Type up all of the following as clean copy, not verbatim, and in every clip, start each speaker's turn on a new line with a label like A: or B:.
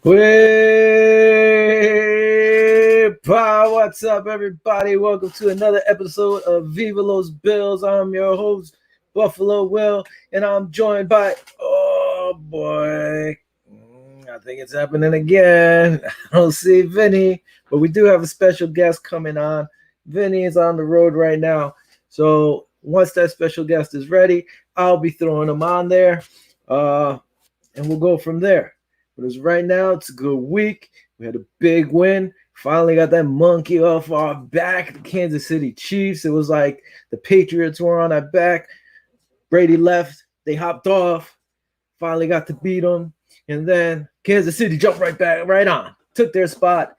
A: What's up, everybody? Welcome to another episode of Viva Los Bills. I'm your host, Buffalo Will, and I'm joined by, oh boy, I think it's happening again. I don't see Vinny, but we do have a special guest coming on. Vinny is on the road right now, so once that special guest is ready, I'll be throwing him on there, and we'll go from there. But as right now, it's a good week. We had a big win. Finally got that monkey off our back, the Kansas City Chiefs. It was like the Patriots were on our back. Brady left. They hopped off. Finally got to beat them. And then Kansas City jumped right on. Took their spot.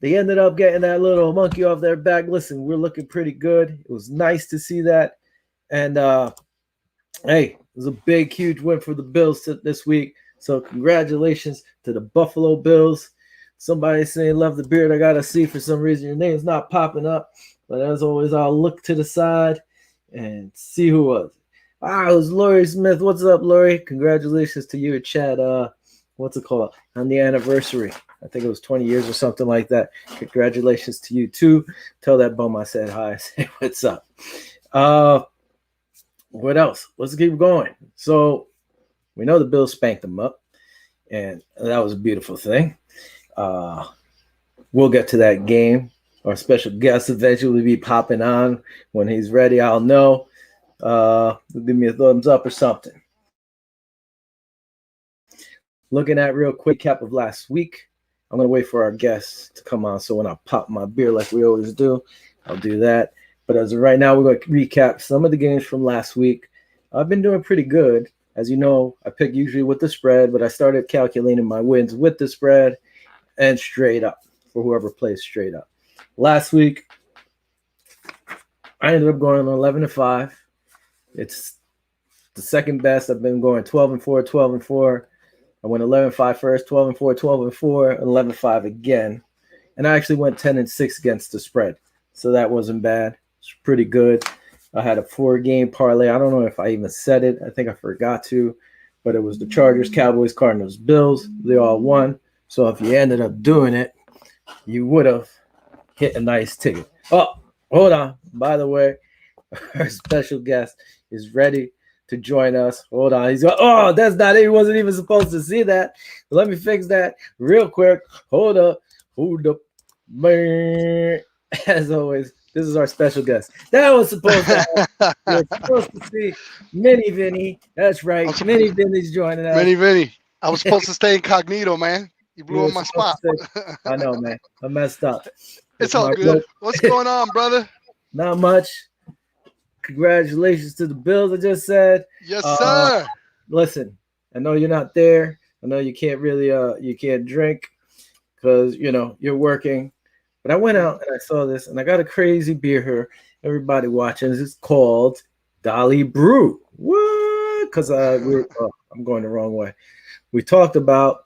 A: They ended up getting that little monkey off their back. Listen, we're looking pretty good. It was nice to see that. And, hey, it was a big, huge win for the Bills this week. So congratulations to the Buffalo Bills. Somebody saying love the beard. I got to see for some reason your name's not popping up. But as always, I'll look to the side and see who was. It was Lori Smith. What's up, Lori? Congratulations to you, Chad. What's it called? On the anniversary. I think it was 20 years or something like that. Congratulations to you, too. Tell that bum I said hi. Say what's up. What else? Let's keep going. So we know the Bills spanked them up, and that was a beautiful thing. We'll get to that game. Our special guest eventually be popping on. When he's ready, I'll know. Give me a thumbs up or something. Looking at real quick cap of last week. I'm going to wait for our guests to come on, so when I pop my beer like we always do, I'll do that. But as of right now, we're going to recap some of the games from last week. I've been doing pretty good. As you know, I pick usually with the spread, but I started calculating my wins with the spread and straight up for whoever plays straight up. Last week, I ended up going 11-5. It's the second best. I've been going 12-4, 12-4. I went 11-5 first, 12-4, 12-4, and 11-5 again. And I actually went 10-6 against the spread. So that wasn't bad. It's pretty good. I had a 4-game parlay. I don't know if I even said it. I think I forgot to. But it was the Chargers, Cowboys, Cardinals, Bills. They all won. So if you ended up doing it, you would have hit a nice ticket. Oh, hold on. By the way, our special guest is ready to join us. Hold on. He's going, oh, that's not it. He wasn't even supposed to see that. Let me fix that real quick. Hold up. Man. As always, this is our special guest. That was supposed to happen. You're supposed to see Mini Vinny. That's right. Mini Vinny's joining us.
B: Mini Vinny. I was supposed to stay incognito, man. You blew up my spot.
A: I know, man. I messed up.
B: It's all good. What's going on, brother?
A: Not much. Congratulations to the Bills, I just said.
B: Yes, sir.
A: Listen, I know you're not there. I know you can't really you can't drink because you're working. But I went out and I saw this, and I got a crazy beer here. Everybody watching, it's called Dolly Brew. What? Because I'm going the wrong way. We talked about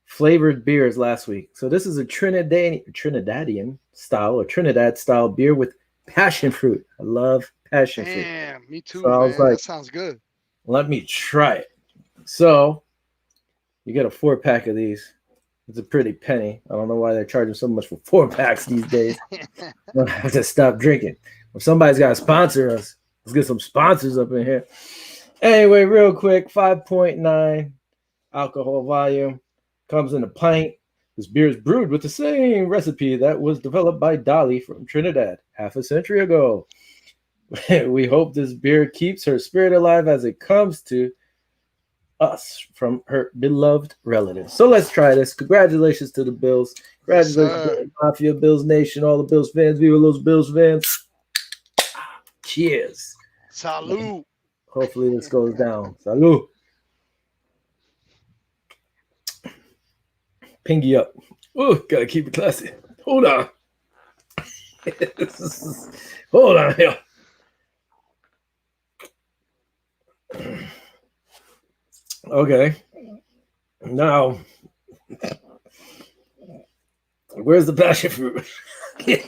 A: flavored beers last week. So this is a Trinidadian style or Trinidad style beer with passion fruit. I love passion fruit.
B: Damn, me too,
A: so
B: man.
A: I was like,
B: that sounds good.
A: Let me try it. So you get a 4-pack of these. It's a pretty penny. I don't know why they're charging so much for 4-packs these days. I have to stop drinking. If somebody's got to sponsor us, let's get some sponsors up in here. Anyway, real quick, 5.9 alcohol volume. Comes in a pint. This beer is brewed with the same recipe that was developed by Dolly from Trinidad half a century ago. We hope this beer keeps her spirit alive as it comes to us from her beloved relatives. So let's try this. Congratulations to the Bills. Congratulations to the Mafia Bills Nation, all the Bills fans. Viva those Bills fans. Cheers.
B: Salud.
A: Hopefully this goes down. Salud. Pingy up. Oh, gotta keep it classy. Hold on. Hold on here. Okay. Now, where's the passion fruit?
B: The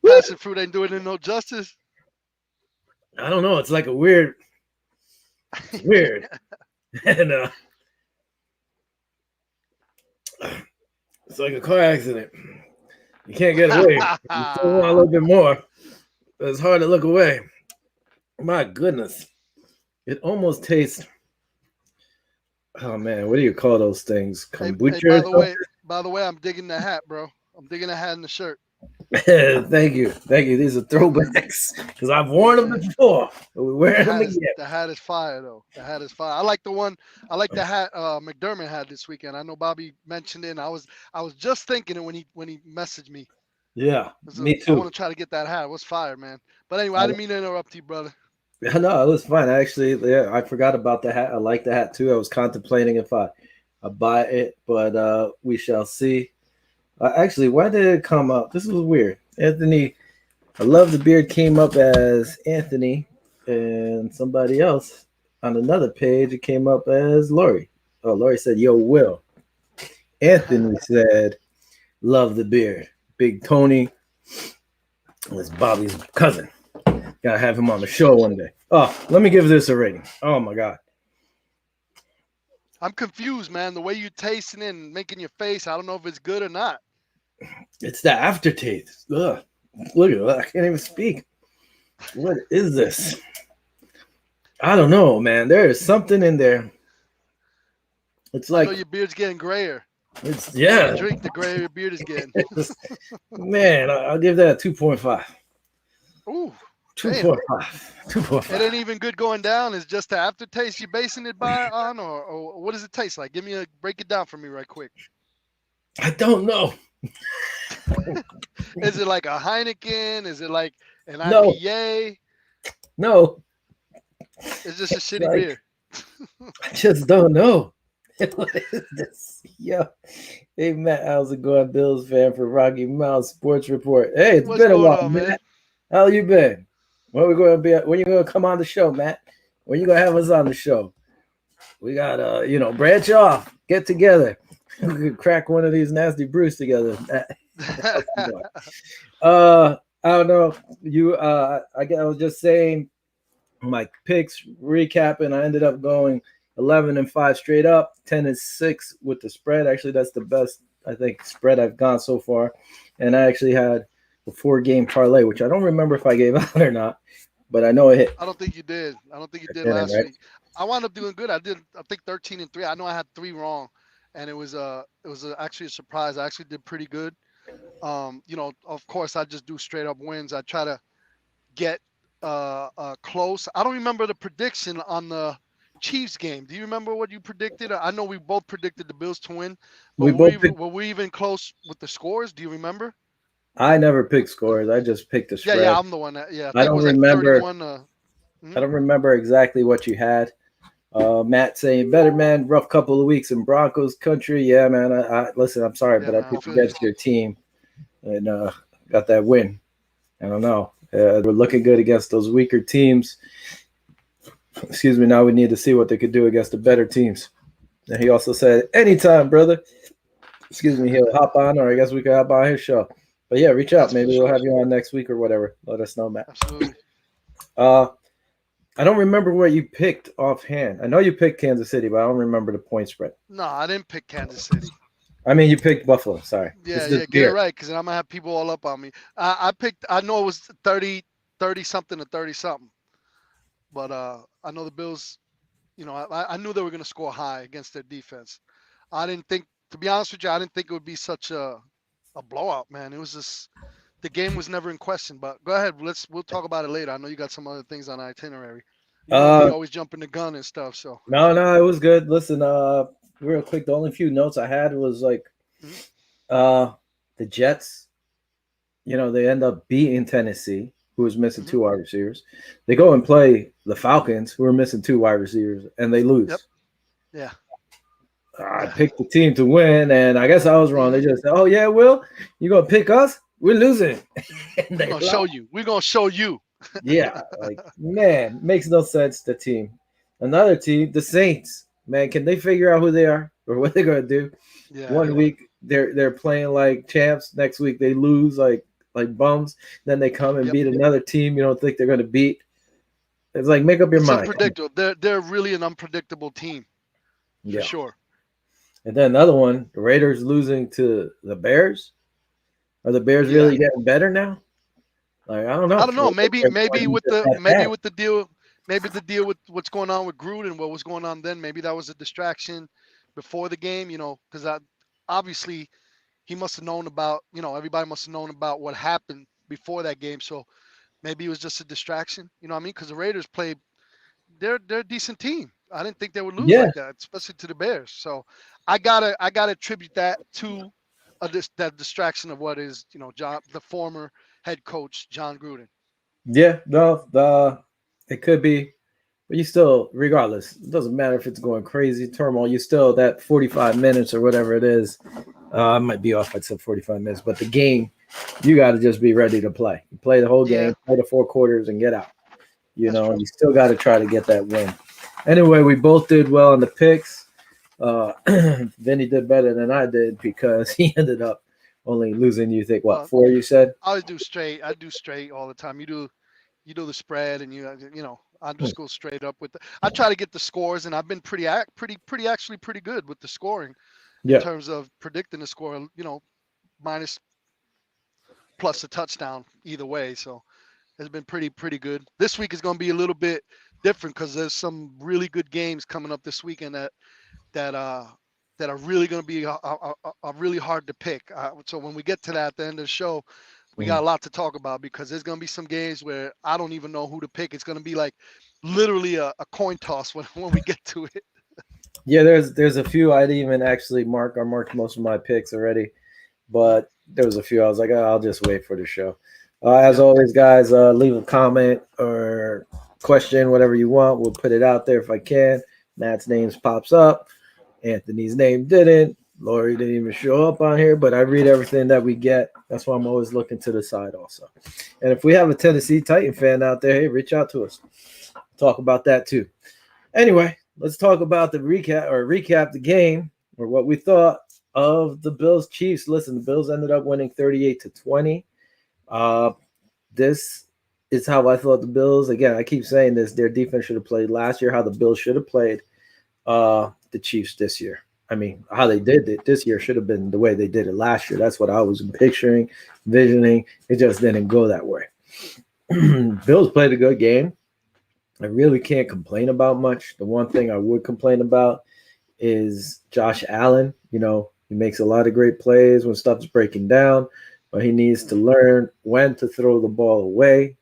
B: passion fruit ain't doing it no justice.
A: I don't know. It's like a weird. And it's like a car accident. You can't get away. You still want a little bit more. But it's hard to look away. My goodness. It almost tastes. Oh man, what do you call those things?
B: Hey,
A: Kombucha or
B: by the way, I'm digging the hat, bro. I'm digging the hat and the shirt.
A: something? Thank you. Thank you. These are
B: Yeah, man.
A: throwbacks. Because I've worn them
B: Yeah,
A: before. But we're wearing them again.
B: the hat is fire though. The hat is fire. I like the one. I like the hat McDermott had this weekend. I know Bobby mentioned it. And I was just thinking it when he messaged me.
A: Yeah, me
B: I
A: too.
B: want to try to get that hat. It was fire, man. But anyway, I didn't mean to interrupt you, brother.
A: Yeah, no, it was fine. Actually, yeah, I forgot about the hat. I like the hat too. I was contemplating if I buy it, but we shall see. Actually, why did it come up? This was weird. Anthony, I love the beard came up as Anthony, and somebody else on another page it came up as Lori. Oh, Lori said, "Yo, Will." Anthony said, "Love the beard." Big Tony was Bobby's cousin. Gotta have him on the show one day. Oh, let me give this a rating. Oh my god.
B: I'm confused, man. The way you tasting it and making your face, I don't know if it's good or not.
A: It's the aftertaste. Ugh. Look at that. I can't even speak. What is this? I don't know, man. There is something in there. It's
B: I know
A: like
B: your beard's getting grayer.
A: it's
B: The more
A: yeah.
B: you drink, the grayer your beard is getting.
A: Man, I'll give that a 2.5.
B: Ooh, damn.
A: 2.5.
B: It
A: 2.5.
B: ain't even good going down. It's just the aftertaste you're basing it on, or what does it taste like? Break it down for me right quick.
A: I don't know.
B: Is it like a Heineken? Is it like an
A: No,
B: IPA?
A: no.
B: It's just a shitty
A: Like
B: beer.
A: I just don't know. What is this? Yo. Hey Matt, how's it going? Bills fan for Rocky Mountain Sports Report. Hey, it's
B: What's
A: been a
B: going
A: while,
B: on, man?
A: Matt. How you been? When we gonna be? When you gonna come on the show, Matt? When you gonna have us on the show? We gotta, branch off, get together. We could crack one of these nasty brews together. I don't know. I was just saying my picks recapping. I ended up going 11-5 straight up, 10-6 with the spread. Actually, that's the best I think spread I've gone so far. And I actually had a 4-game parlay, which I don't remember if I gave out or not, but I know it hit.
B: I don't think you did. I don't think you did
A: Didn't,
B: last
A: right?
B: week. I wound up doing good. I think 13-3. I know I had 3 wrong, and it was actually a surprise. I actually did pretty good. Of course, I just do straight up wins. I try to get close. I don't remember the prediction on the Chiefs game. Do you remember what you predicted? I know we both predicted the Bills to win, but
A: We both picked.
B: were we even close with the scores? Do you remember?
A: I never picked scores. I just picked the
B: Yeah,
A: spread.
B: I'm the one that. Yeah, I
A: I
B: think it
A: don't
B: was like
A: remember.
B: 31.
A: I don't remember exactly what you had. Matt saying, "Better man, rough couple of weeks in Broncos country." Yeah, man. I listen. I'm sorry,
B: Yeah,
A: but I
B: man, I
A: picked
B: feel you.
A: against your team and got that win. I don't know. We're looking good against those weaker teams. Excuse me. Now we need to see what they could do against the better teams. And he also said, "Anytime, brother." Excuse me. He'll hop on, or I guess we could hop on his show. But yeah, reach out.
B: That's for
A: Maybe we'll
B: sure.
A: have you on next week or whatever. Let us know, Matt.
B: Absolutely.
A: Uh, I don't remember what you picked offhand. I know you picked Kansas City, but I don't remember the point spread.
B: No, I didn't pick Kansas City.
A: I mean, you picked Buffalo. Sorry.
B: Yeah,
A: It's this
B: yeah, get it
A: beer.
B: right, because then I'm gonna have people all up on me. I picked. I know it was 30 something to 30 something, but I know the Bills. I knew they were gonna score high against their defense. I didn't think, to be honest with you, I didn't think it would be such a blowout, man. It was just the game was never in question. But go ahead, we'll talk about it later. I know you got some other things on the itinerary. You know me,
A: Uh,
B: always jumping the gun and stuff. So.
A: no, it was good. Listen, real quick, the only few notes I had was like,
B: Mhm.
A: uh, the Jets. They end up beating Tennessee, who was missing
B: Mhm.
A: 2 wide receivers. They go and play the Falcons, who are missing 2 wide receivers, and they
B: Yep.
A: lose.
B: Yeah.
A: I
B: Yeah.
A: picked the team to win, and I guess I was wrong. They
B: Mhm.
A: just said, "Oh yeah, Will, you gonna pick us? We're losing." And
B: We're
A: they
B: gonna show
A: lost.
B: you. We're gonna show you.
A: Yeah, like man, makes no sense. The team, another team, the Saints. Man, can they figure out who they are or what they're gonna do?
B: Yeah.
A: One week they're playing like champs. Next week they lose like bums. Then they come and
B: Yep.
A: beat another team you don't think they're gonna beat. It's like make up your
B: It's
A: mind.
B: unpredictable. They're really an unpredictable team. for
A: Yeah.
B: sure.
A: And then another one, the Raiders losing to the Bears. Are the Bears
B: Yeah.
A: really getting better now? Like, I don't
B: I
A: know.
B: don't
A: For
B: know.
A: a
B: Maybe
A: different
B: maybe
A: point, he's
B: with
A: just
B: the
A: that
B: maybe
A: bad.
B: with the deal, maybe the deal with what's going on with Gruden, what was going on then, maybe that was a distraction before the game. Because I obviously he must have known about, everybody must have known about what happened before that game. So maybe it was just a distraction. You know what I mean? Because the Raiders play, they're a decent team. I didn't think they would lose
A: Yeah,
B: like that, especially to the Bears. So I gotta attribute that to that distraction of what is, John, the former head coach John Gruden.
A: yeah, no, it could be, but you still, regardless, it doesn't matter if it's going crazy turmoil. You still that 45 minutes or whatever it is. I might be off. I said 45 minutes, but the game, you got to just be ready to play. You play the whole
B: Yeah,
A: game, play the 4 quarters, and get out.
B: that's true.
A: You still got to try to get that win. Anyway, we both did well on the picks. Uh, Vinny did better than I did because he ended up only losing. You think what,
B: Well,
A: four? You said.
B: I always do straight. I do straight all the time. You do the spread, and I
A: Hmm.
B: just go straight up with the. I try to get the scores, and I've been pretty actually pretty good with the scoring in
A: Yeah,
B: terms of predicting the score. Minus plus a touchdown either way. So it's been pretty good. This week is going to be a little bit different because there's some really good games coming up this weekend that uh that are really going to be really hard to pick. So when we get to that at the end of the show, we
A: hmm,
B: got a lot to talk about because there's going to be some games where I don't even know who to pick. It's going to be like literally a coin toss when we get to it.
A: yeah. There's a few I'd even actually mark. I marked most of my picks already,
B: Mhm.
A: but there was a few I was like, oh, I'll just wait for the show. As
B: Yep.
A: always, guys, leave a comment or question, whatever you want. We'll put it out there if I can. Matt's names pops up. Anthony's name didn't. Lori didn't even show up on here, but I read everything that we get. That's why I'm always looking to the side also. And if we have a Tennessee Titan fan out there, hey, reach out to us. Talk about that too. Anyway, let's talk about the recap the game or what we thought of the Bills Chiefs. Listen, the Bills ended up winning 38-20. Uh, this is how I thought the Bills. Again, I keep saying this. Their defense should have played last year. How the Bills should have played the Chiefs this year. I mean, how they did it this year should have been the way they did it last year. That's what I was picturing, visioning. It just didn't go that way. Bills played a good game. I really can't complain about much. The one thing I would complain about is Josh Allen. He makes a lot of great plays when stuff's breaking down, but he needs to learn when to throw the ball away.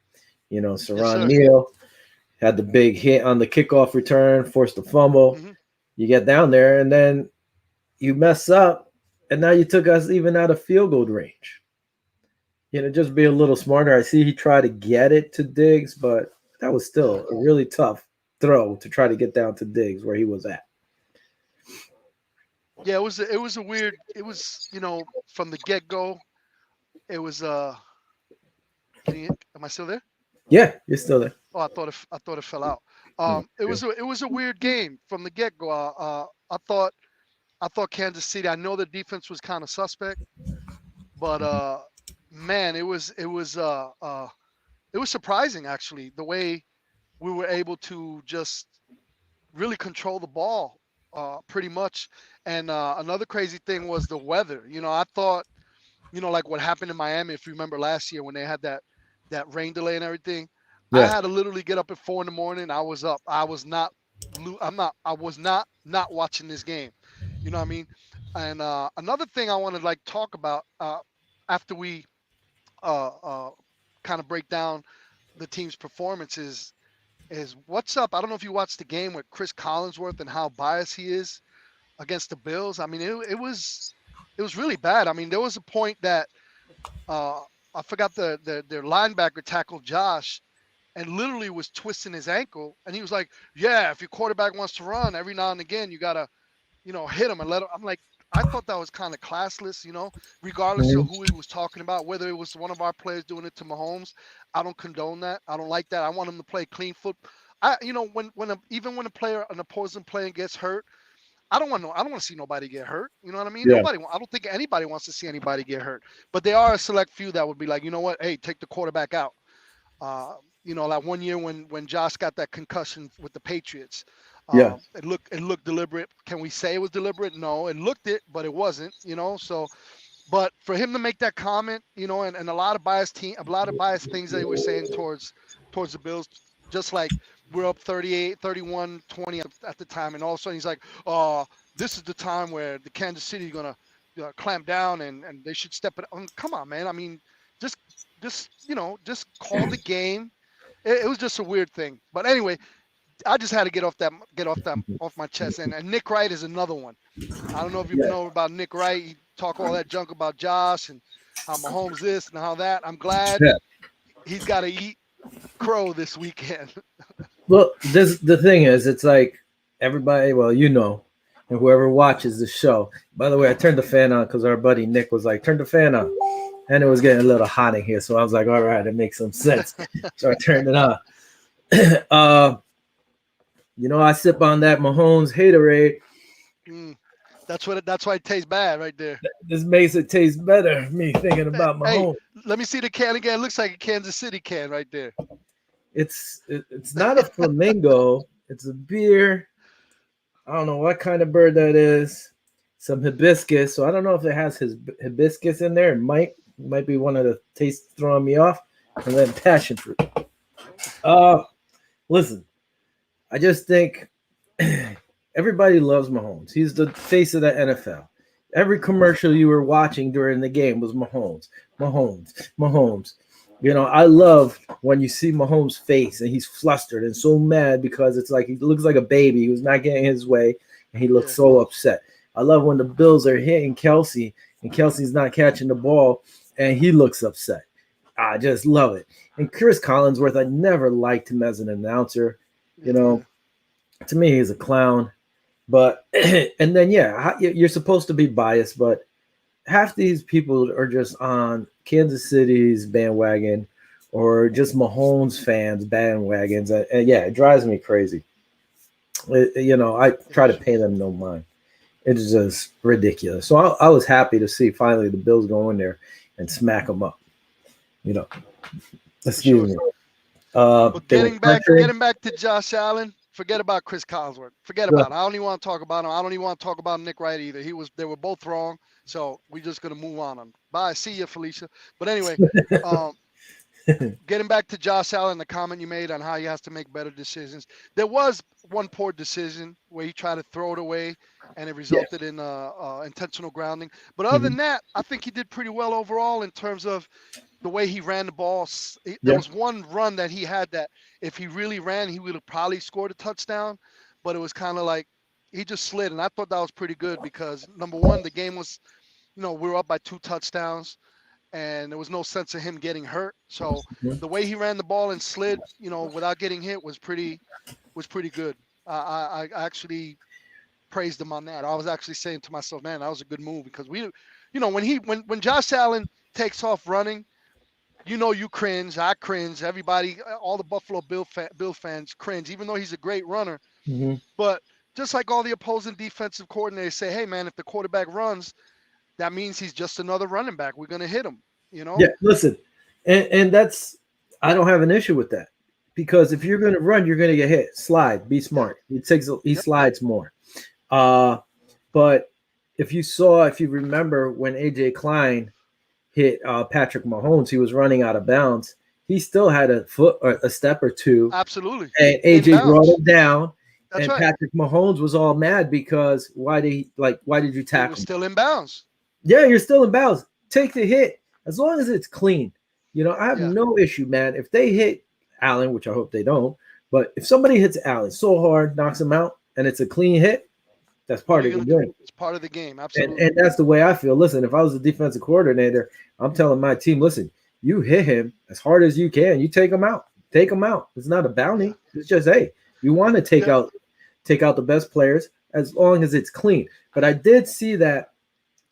B: Yes,
A: Saran
B: sir.
A: Neal had the big hit on the kickoff return, forced the fumble.
B: Hmm.
A: You get down there, and then you mess up, and now you took us even out of field goal range. Just be a little smarter. I see he tried to get it to Diggs, but that was
B: Yeah.
A: still a really tough throw to try to get down to Diggs where he was at.
B: Yeah, it was a weird. It was, from the get go. It was am I still there?
A: Yeah, you're still there.
B: Oh, I thought it fell out.
A: No,
B: It was a weird game from the get go. I thought Kansas City. I know the defense was kind of suspect, but man, it was surprising actually the way we were able to just really control the ball, pretty much. And another crazy thing was the weather. I thought, like what happened in Miami, if you remember last year when they had that rain delay and everything. I
A: yeah.
B: had to literally get up at 4 in the morning. I was up. I was not. I was not watching this game. You know what I mean? And another thing I want to like talk about, after we uh, uh, kind of break down the team's performances is what's up. I don't know if you watched the game with Chris Collinsworth and how biased he is against the Bills. I mean, it was really bad. I mean, there was a point that uh, I forgot their linebacker tackled Josh and literally was twisting his ankle, and he was like, "Yeah, if your quarterback wants to run, every now and again you gotta, hit him and let him." I'm like, I thought that was kind of classless, regardless of
A: Mhm.
B: who he was talking about, whether it was one of our players doing it to Mahomes. I don't condone that. I don't like that. I want him to play clean foot. Even when a player, an opposing player gets hurt, I don't want to see nobody get hurt. You know what I mean?
A: Yeah.
B: I don't think anybody wants to see anybody get hurt. But there are a select few that would be like, you know what? Hey, take the quarterback out. Uh, like one year when Josh got that concussion with the Patriots.
A: Yeah.
B: It looked deliberate. Can we say it was deliberate? No, it looked it, but it wasn't. So, but for him to make that comment, and a lot of biased things that he was saying towards the Bills, just like we're up 38, 31, 20 at the time, and all of a sudden he's like, "Oh, this is the time where the Kansas City is gonna clamp down and they should step it." Come on, man. I mean, just just call the game. It was just a weird thing. But anyway, I just had to get off my chest. And Nick Wright is another one. I don't know if you
A: Yeah.
B: know about Nick Wright. He talk all that junk about Josh and how Mahomes this and how that. I'm glad
A: Yeah.
B: he's got to eat crow this weekend.
A: Well, this the thing is, it's like everybody, well, and whoever watches the show. By the way, I turned the fan on because our buddy Nick was like, "Turn the fan on," and it was getting a little hot in here. So I was like, "All right, it makes some sense." So I turned it on. uh, I sip on that Mahomes haterade.
B: Mm, that's why it tastes bad right there.
A: This makes it taste better. Me thinking about
B: Hey,
A: Mahomes.
B: let me see the can again. It looks like a Kansas City can right there.
A: It's not a flamingo. It's a beer. I don't know what kind of bird that is. Some hibiscus. So I don't know if it has his hibiscus in there. It might be one of the tastes throwing me off. And then passion fruit. Uh Listen, I just think everybody loves Mahomes. He's the face of the NFL. Every commercial you were watching during the game was Mahomes, Mahomes, Mahomes. I love when you see Mahomes' face and he's flustered and so mad because it's like he looks like a baby who's not getting his way and he looks
B: Yeah,
A: so upset. I love when the Bills are hitting Kelsey and Kelsey's not catching the ball and he looks upset. I just love it. And Chris Collinsworth, I never liked him as an announcer. You know,
B: yeah,
A: to me, he's a clown. But and then you're supposed to be biased, but half these people are just on Kansas City's bandwagon or just Mahomes fans bandwagons, and yeah, it drives me crazy. I
B: yeah,
A: try to pay them no mind. It's just ridiculous. So I was happy to see finally the Bills go in there and smack them up. You know,
B: for sure.
A: excuse me.
B: But
A: They were pressuring.
B: getting back to Josh Allen, forget about Chris Collinsworth. Forget
A: Go
B: about it. I don't even want to talk about him. I don't even want to talk about Nick Wright either. They were both wrong. So we're just gonna move on. Bye. See you, Felicia. But anyway, um, getting back to Josh Allen, the comment you made on how he has to make better decisions. There was one poor decision where he tried to throw it away, and it
A: Yeah.
B: resulted in intentional grounding. But other
A: Mhm.
B: than that, I think he did pretty well overall in terms of the way he ran the ball. There
A: Yeah.
B: was one run that he had that if he really ran, he would have probably scored a touchdown. But it was kind of like he just slid, and I thought that was pretty good because number one, the game was, we were up by 2 touchdowns and there was no sense of him getting hurt. So
A: Mhm.
B: the way he ran the ball and slid, without getting hit was pretty good. I actually praised him on that. I was actually saying to myself, man, that was a good move because when Josh Allen takes off running, you cringe, I cringe, everybody, all the Buffalo Bill fans cringe, even though he's a great runner.
A: Mhm.
B: But just like all the opposing defensive coordinators say, hey man, if the quarterback runs, that means he's just another running back. We're gonna hit him. You
A: Yeah.
B: know.
A: Listen, and that's I don't have an issue with that because if
B: Hmm.
A: you're going to run, you're going to get hit. Slide. Be
B: Yeah.
A: smart. He
B: Yep.
A: slides more. Uh, but if you remember when AJ Klein hit Patrick Mahomes, he was running out of bounds. He still had a foot or a step or two,
B: Absolutely.
A: and
B: In
A: AJ brought
B: bounds.
A: him down.
B: That's
A: And
B: right.
A: Patrick Mahomes was all mad because why did you
B: He was
A: tackle me?
B: still in bounds.
A: Yeah, you're still in bounds. Take the hit as long as it's clean. I have
B: Yeah.
A: no issue, man. If they hit Allen, which I hope they don't, but if somebody hits Allen so hard, knocks him out, and it's a clean hit, that's
B: What
A: part
B: are you
A: of the
B: gonna do?
A: game.
B: It's part of the game.
A: And
B: Absolutely.
A: that's the way I feel. Listen, if I was a defensive coordinator, I'm telling my team, listen, you hit him as hard as you can. You take him out. Take him out. It's not a
B: Yeah.
A: bounty. It's just, hey, you want to
B: Yeah.
A: take out the best players as long as it's clean. But I did see that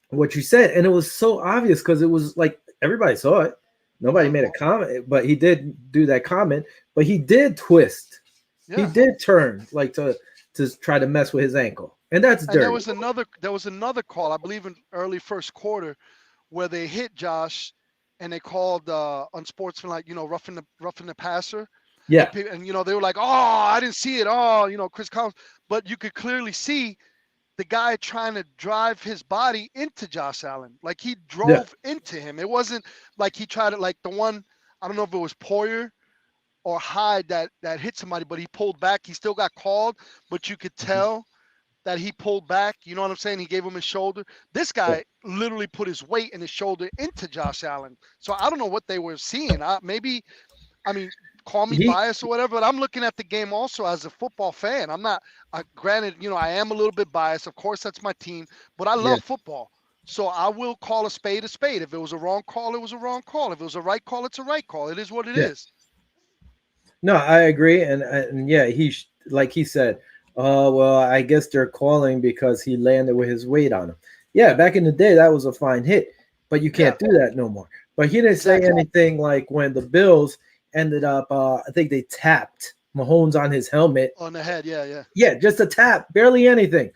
A: what you said, and it was so obvious because it was like everybody saw it. Nobody
B: Uh-huh.
A: made a comment, but he did do that comment. But he did twist. He
B: Yeah.
A: did turn like to try to mess with his ankle, and that's
B: And there
A: dirty.
B: was another call, I believe, in early first quarter, where they hit Josh, and they called unsportsmanlike, roughing the passer.
A: Yeah.
B: And they were like, "Oh, I didn't see it." Oh, Chris Collins, but you could clearly see the guy trying to drive his body into Josh Allen. Like he
A: Yeah.
B: drove into him. It wasn't like he tried to, like the one, I don't know if it was Poyer or Hyde that hit somebody, but he pulled back. He still got called, but you could tell that he pulled back. You know what I'm saying? He gave him his shoulder. This
A: Yeah.
B: guy literally put his weight and his shoulder into Josh Allen. So I don't know what they were seeing. I mean, call me
A: He
B: biased or whatever, but I'm looking at the game also as a football fan. I'm not, granted, I am a little bit biased. Of course, that's my team, but I
A: yeah.
B: love football. So I will call a spade a spade. If it was a wrong call, it was a wrong call. If it was a right call, it's a right call. It is what it
A: Yeah.
B: is.
A: No, I agree, and yeah, like he said, well, I guess they're calling because he landed with his weight on him. Yeah, back in the day, that was a fine hit, but you
B: Yeah,
A: can't do that no more. But he didn't say
B: exactly.
A: anything like when the Bills ended up. I think they tapped Mahomes on his helmet.
B: On the head, yeah, yeah.
A: Yeah, just a tap, barely anything,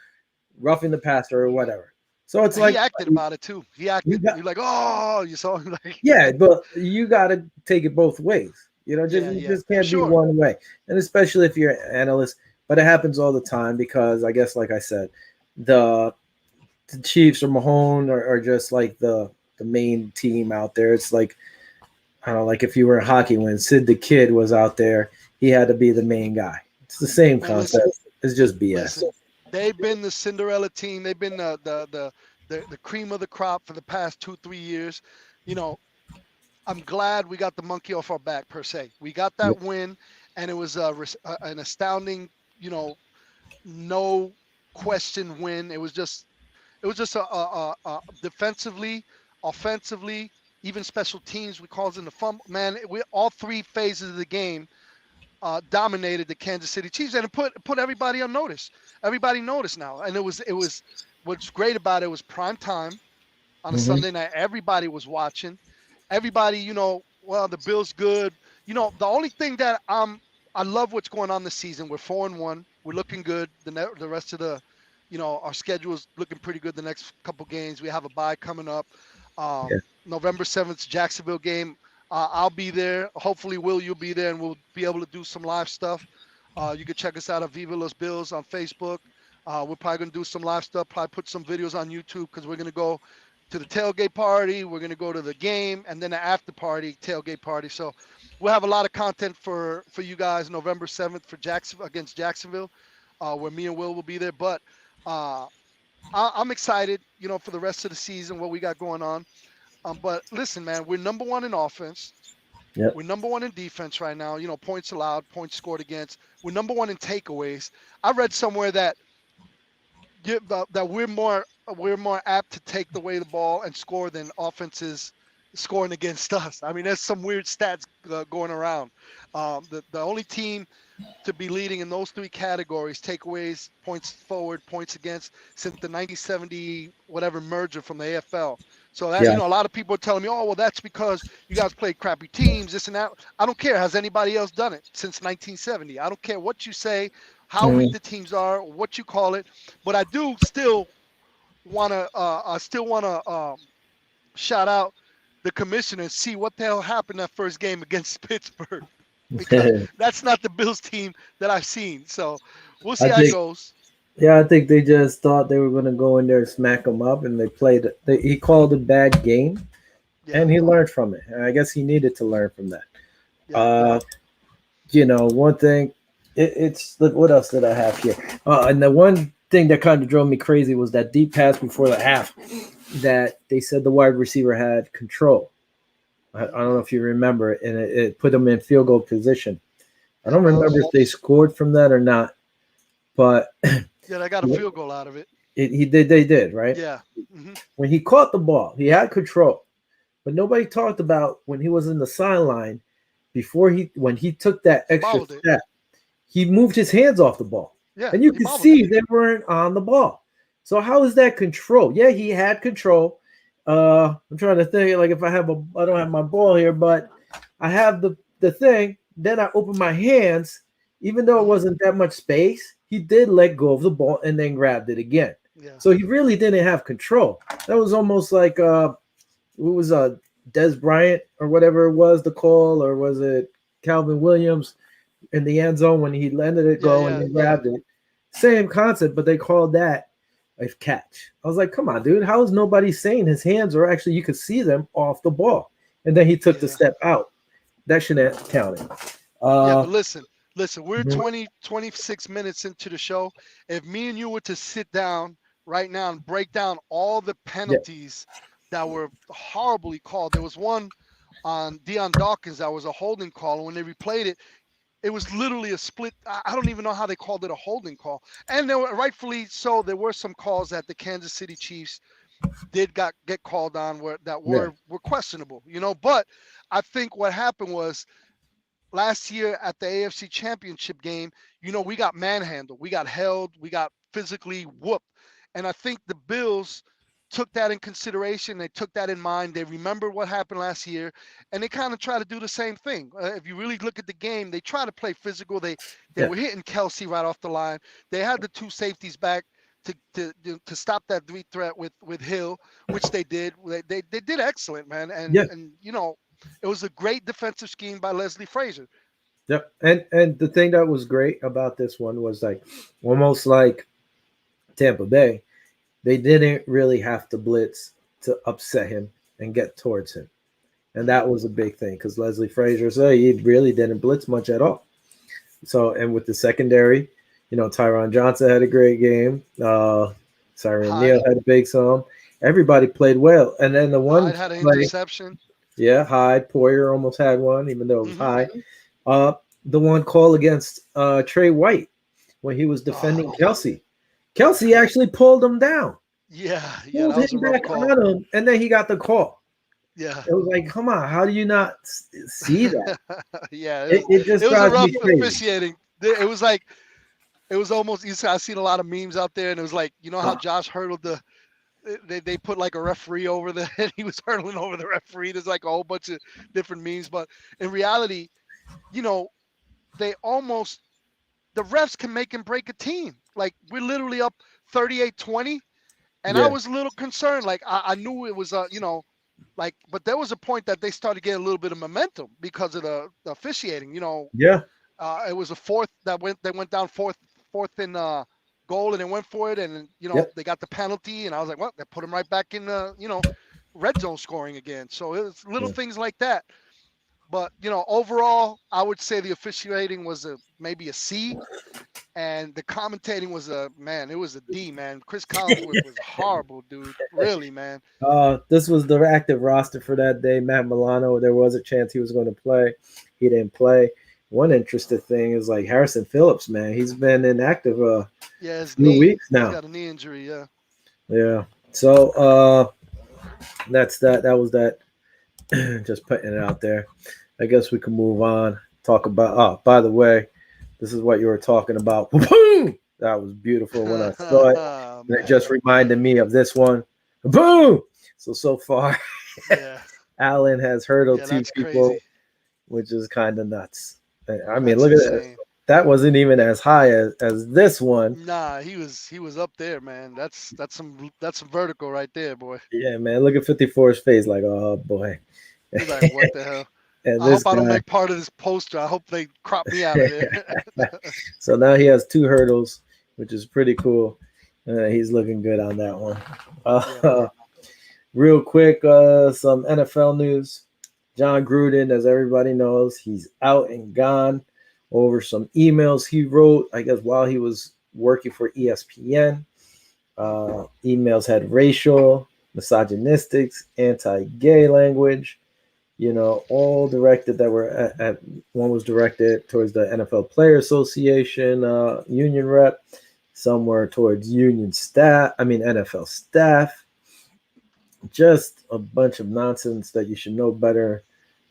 A: roughing the passer or whatever. So it's
B: He
A: like
B: acted about it too. He
A: you
B: acted.
A: got,
B: You're like, oh, you saw him like,
A: yeah, but you got to take it both ways. Just
B: yeah,
A: you
B: yeah,
A: just
B: for
A: can't be
B: sure.
A: one way, and especially if you're an analyst. But it happens all the time because I guess, like I said, the the Chiefs or Mahone are just like the main team out there. It's like I don't know, like if you were in hockey when Sid the Kid was out there, he had to be the main guy. It's the same
B: Man, listen,
A: concept. It's just BS.
B: listen. They've been the Cinderella team. They've been the cream of the crop for the past 2 3 years. You know, I'm glad we got the monkey off our back per se. We got
A: Yep.
B: that win, and it was an astounding, no question win. It was just a defensively, offensively, even special teams. We calls in the fumble. Man, we all three phases of the game dominated the Kansas City Chiefs, and it put everybody on notice. Everybody noticed now, and it was what's great about it was prime time on a
A: Hmm.
B: Sunday night. Everybody was watching. Everybody, well, the Bills good. The only thing that I love what's going on this season. We're 4-1. We're looking good. The rest of our schedule is looking pretty good. The next couple games, we have a bye coming up.
A: Yeah.
B: November 7th, Jacksonville game. I'll be there. Hopefully, you'll be there, and we'll be able to do some live stuff. You can check us out at Viva Los Bills on Facebook. We're probably going to do some live stuff, probably put some videos on YouTube because we're going to go to the tailgate party. We're going to go to the game and then the after party, tailgate party. So we'll have a lot of content for you guys November 7th for against Jacksonville, where me and Will be there. But uh, I'm excited, for the rest of the season, what we got going on. But listen, man, we're number one in offense.
A: Yep.
B: We're number one in defense right now. Points allowed, points scored against. We're number one in takeaways. I read somewhere that we're more apt to take away the ball and score than offenses scoring against us. I mean, there's some weird stats going around. The only team to be leading in those three categories, takeaways, points forward, points against, since the 1970 whatever merger from the AFL. So that
A: Yeah.
B: a lot of people are telling me, oh, well, that's because you guys played crappy teams, this and that. I don't care. Has anybody else done it since 1970? I don't care what you say, how weak
A: Mhm.
B: the teams are, what you call it, but I do still want to shout out the commissioner and see what the hell happened that first game against Pittsburgh because that's not the Bills team that I've seen. So we'll see
A: I
B: how it
A: think
B: goes.
A: Yeah, I think they just thought they were going to go in there and smack him up, and they played. He called a bad game,
B: Yeah,
A: and he learned from it. And I guess he needed to learn from that.
B: yeah.
A: Uh, one thing. It's look. What else did I have here? And the one thing that kind of drove me crazy was that deep pass before the half that they said the wide receiver had control. I
B: Mhm.
A: don't know if you remember it, and it put them in field goal position. I
B: Yeah,
A: don't remember if they scored from that or not, but
B: yeah. They got a field goal out of it.
A: he did. They did, right?
B: Yeah. Hmm.
A: When he caught the ball, he had control. But nobody talked about when he was in the sideline before when he took that
B: He
A: extra
B: bobbled it.
A: step, he moved his hands off the ball.
B: Yeah,
A: And you
B: he
A: could
B: bobbled it.
A: see they weren't on the ball. So how is that control? Yeah, he had control. I'm trying to think like if I don't have my ball here, but I have the thing. Then I open my hands, even though it
B: Hmm.
A: wasn't that much space, he did let go of the ball and then grabbed it again.
B: Yeah.
A: So he really didn't have control. That was almost like who was Des Bryant or whatever it was the call, or was it Calvin Williams? in the end zone when he landed it
B: Yeah,
A: go and
B: yeah,
A: they
B: yeah.
A: grabbed it. Same concept, but they called that a catch. I was like, come on, dude. How is nobody saying his hands are actually, you could see them off the ball? And then he took the
B: Yeah.
A: step out. That shouldn't have counted.
B: Yeah,
A: Uh,
B: but listen, we're
A: mhm.
B: 26 minutes into the show. If me and you were to sit down right now and break down all the
A: Yeah,
B: penalties that were horribly called, there was one on Deion Dawkins that was a holding call. And when they replayed it, it was literally a split. I don't even know how they called it a holding call. And there were rightfully so. There were some calls that the Kansas City Chiefs did get called on where that
A: yeah,
B: were questionable, But I think what happened was last year at the AFC Championship game, we got manhandled, we got held, we got physically whooped. And I think the Bills took that in consideration. They took that in mind. They remember what happened last year, and they kind of try to do the same thing. If you really look at the game, they try to play physical. They
A: yeah,
B: were hitting Kelsey right off the line. They had the two safeties back to stop that three threat with Hill, which they did. They did excellent, man.
A: yeah,
B: And it was a great defensive scheme by Leslie Frazier.
A: yeah. And the thing that was great about this one was like almost like Tampa Bay, they didn't really have to blitz to upset him and get towards him. And
B: Mhm.
A: that was a big thing because Leslie Frazier said he really didn't blitz much at all. So, and with the secondary, Tyron Johnson had a great game. Tyron
B: Hyde,
A: Neal had a big song. Everybody played well. And then the one
B: Hyde had an
A: play,
B: interception.
A: yeah, Hyde, Poyer almost had one, even though it was
B: Hmm.
A: high. The one call against Trey White when he was
B: Oh
A: defending
B: yeah,
A: Kelsey. Kelsey actually pulled him down,
B: yeah.
A: pulled
B: That was a
A: him
B: rough
A: back
B: call.
A: on him, and then he got the call.
B: Yeah,
A: It was like, come on, how do you not see that?
B: yeah.
A: It
B: It
A: just
B: was a
A: drives me
B: rough
A: crazy.
B: officiating. It was like it was almost. I've seen a lot of memes out there, and it was like how
A: Uh,
B: Josh hurdled the. They put like a referee over there, and he was hurdling over the referee. There's like a whole bunch of different memes, but in reality, you know, they almost the refs can make and break a team. Like we're literally up 38-20, and I
A: yeah,
B: was a little concerned. Like I knew it was like, but there was a point that they started getting a little bit of momentum because of the officiating.
A: yeah,
B: It was a fourth that they went down fourth in goal, and they went for it, and
A: yep,
B: they got the penalty, and I was like, well, they put him right back in the red zone scoring again. So it was little
A: yeah.
B: things like that. But overall, I would say the officiating was maybe a C, and the commentating was a man. It was a D, man. Chris Collinsworth was horrible, dude. Really, man.
A: This was the active roster for that day. Matt Milano, there was a chance he was going to play. He didn't play. One interesting thing is like Harrison Phillips, man. He's been inactive a
B: Yeah, his
A: few
B: knee.
A: weeks
B: He's
A: now.
B: got a knee injury. Yeah.
A: Yeah. So that's that. That was that. Just putting it out there. I guess we can move on. Talk about. Oh, by the way, this is what you were talking about. Boom! That was beautiful when I saw it. And it
B: Man.
A: just reminded me of this one. Boom! So far,
B: Yeah.
A: Allen has hurdled
B: Yeah,
A: two
B: that's
A: people,
B: crazy.
A: which is kind of nuts. I mean,
B: That's
A: look at that.
B: insane.
A: That wasn't even as high as this one.
B: Nah, he was up there, man. That's some vertical right there, boy.
A: Yeah, man. Look at 54's face, like, oh boy.
B: He's like, what the hell?
A: And
B: I
A: this
B: hope I don't
A: guy.
B: make part of this poster. I hope they crop me out of there.
A: So now he has two hurdles, which is pretty cool. He's looking good on that one.
B: Yeah,
A: Uh,
B: man.
A: real quick, some NFL news. John Gruden, as everybody knows, he's out and gone over some emails he wrote, I guess, while he was working for ESPN. Emails had racial, misogynistic, anti-gay language, all directed that were at one was directed towards the NFL Player Association union rep, some were towards union staff, I mean NFL staff. Just a bunch of nonsense that you should know better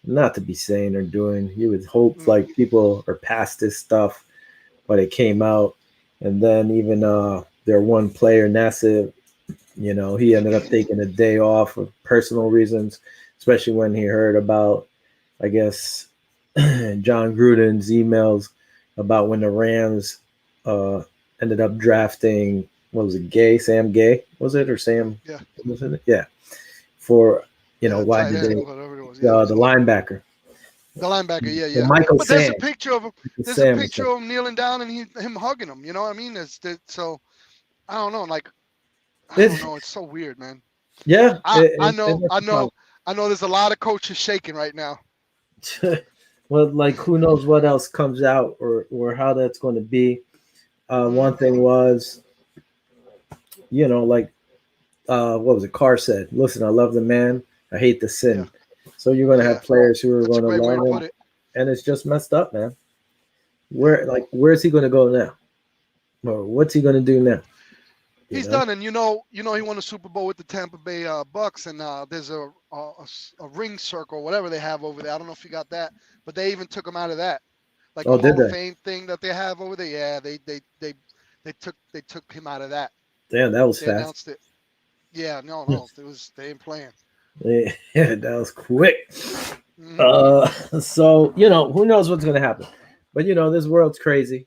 A: not to be saying or doing. You would hope
B: Mm.
A: like people are past this stuff, but it came out. And then even their one player, Nassib, he ended up taking a day off for personal reasons, especially when he heard about, I guess, John Gruden's emails about when the Rams uh, ended up drafting, what was it, Sam Gay, was it, or Sam,
B: Yeah,
A: was it? Yeah. For,
B: yeah.
A: why
B: Tight
A: did
B: end,
A: they,
B: whatever it was. Yeah.
A: the linebacker.
B: The linebacker, yeah,
A: The
B: yeah.
A: Michael
B: But there's a
A: Sam.
B: picture of him. There's a
A: Sam or
B: picture
A: something.
B: of him kneeling down and him hugging him. You know what I mean? So I don't know. Like I don't
A: It's,
B: know. It's so weird, man.
A: yeah,
B: I I
A: it
B: know
A: makes
B: I
A: you ponder.
B: know I know. There's a lot of coaches shaking right now.
A: Well, like who knows what else comes out or how that's going to be.
B: Mm,
A: One thing was, like what was it? Carr said, "Listen, I love the man. I hate the
B: yeah,
A: sin." So you're going to have
B: yeah.
A: players who are
B: That's a
A: going to
B: great way
A: love
B: to
A: him,
B: put it.
A: and it's just messed up, man.
B: Yeah.
A: Where's he going to go now? Or what's he going to do now? You
B: He's
A: know?
B: done, and he won a Super Bowl with the Tampa Bay Bucks, and there's a ring circle, whatever they have over there. I don't know if you got that, but they even took him out of that, like a
A: Oh, did
B: Hall of
A: they?
B: Fame thing that they have over there. Yeah, they took him out of that.
A: Damn, that was
B: They
A: fast.
B: announced it. Yeah, no, they ain't playing.
A: Yeah, that was quick.
B: Hmm.
A: So who knows what's going to happen? But this world's crazy.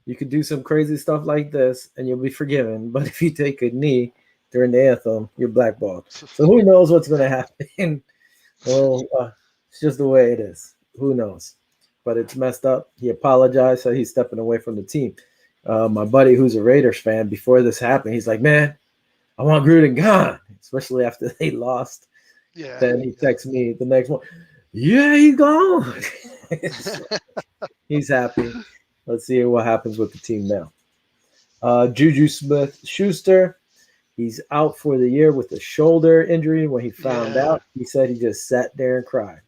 A: You could do some crazy stuff like this, and you'll be forgiven. But if you take a knee during the anthem, you're blackballed. So who knows what's going to happen? Well, it's just the way it is. Who knows? But it's messed up. He apologized, so he's stepping away from the team. My buddy, who's a Raiders fan, before this happened, he's like, "Man, I want Gruden gone," especially after they lost.
B: Yeah,
A: Then he
B: yeah.
A: texts me the next one. Yeah, he's gone. So he's happy. Let's see what happens with the team now. Juju Smith Schuster, he's out for the year with a shoulder injury. When he found
B: Yeah,
A: out, he said he just sat there and cried.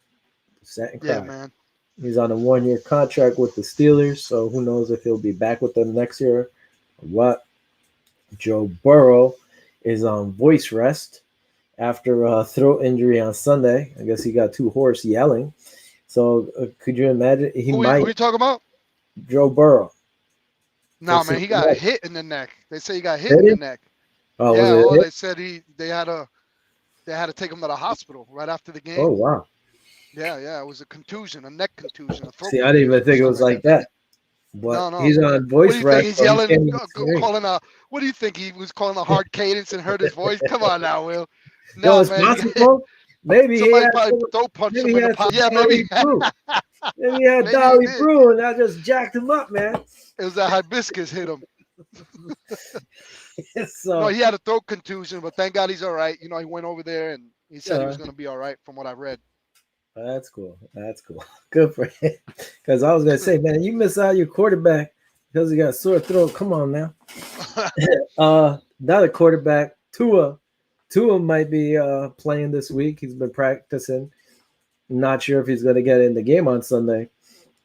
A: Sat and
B: yeah,
A: cried.
B: man.
A: He's on a 1 year contract with the Steelers, so who knows if he'll be back with them next year or what. Joe Burrow is on voice rest after a throat injury on Sunday. I guess he got too hoarse yelling. So could you imagine? He
B: Who
A: might.
B: you talking about?
A: Joe Burrow from
B: Nah, man, he got
A: Cincinnati.
B: hit in the neck. They say he got hit
A: Did
B: in the
A: he?
B: neck.
A: Oh, was
B: Yeah,
A: it?
B: oh,
A: Hit?
B: they said they had to take him to the hospital right after the
A: Oh,
B: game.
A: wow.
B: Yeah, yeah, it was a contusion, a neck contusion, a throat
A: See, I didn't even
B: contusion, or
A: think it
B: something
A: was
B: like
A: like
B: that.
A: that. But
B: No, no.
A: he's on
B: What do
A: voice
B: you think?
A: rest,
B: He's
A: so he
B: yelling,
A: can't even sing.
B: calling a. What do you think? He was calling a hard cadence and heard his voice. Come on now, Will.
A: Yo,
B: No,
A: it's
B: man.
A: possible. Maybe he
B: Somebody
A: had
B: probably
A: some.
B: throat punched
A: Maybe
B: him
A: he
B: in the
A: had some
B: pot. Yeah, maybe.
A: Dolly Brew. Maybe he had
B: Maybe he
A: Dolly
B: did.
A: Brew, and I just jacked him up, man.
B: It was that hibiscus hit him. No,
A: So
B: he had a throat contusion, but thank God he's all right. He went over there and he said he was
A: uh,
B: going to be all right, from what I read.
A: that's cool. That's cool. Good for him. Because I was gonna say, man, you miss out your quarterback because he got a sore throat. Come on now. Another quarterback, Tua. Tua might be playing this week. He's been practicing. Not sure if he's going to get in the game on Sunday,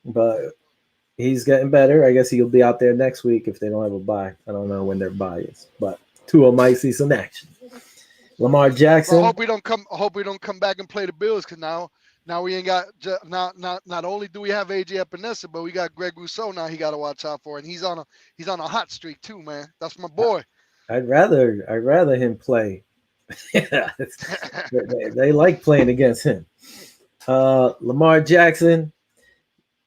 A: but he's getting better. I guess he'll be out there next week if they don't have a bye. I don't know when their bye is, but Tua might see some action. Lamar
B: But I
A: Jackson.
B: hope we don't come. I hope we don't come back and play the Bills, because now we ain't got. Not only do we have AJ Epinesa, but we got Greg Rousseau now. He got to watch out for, and he's on a hot streak too, man. That's my boy.
A: I'd rather him play. Yeah, they like playing against him. Lamar Jackson,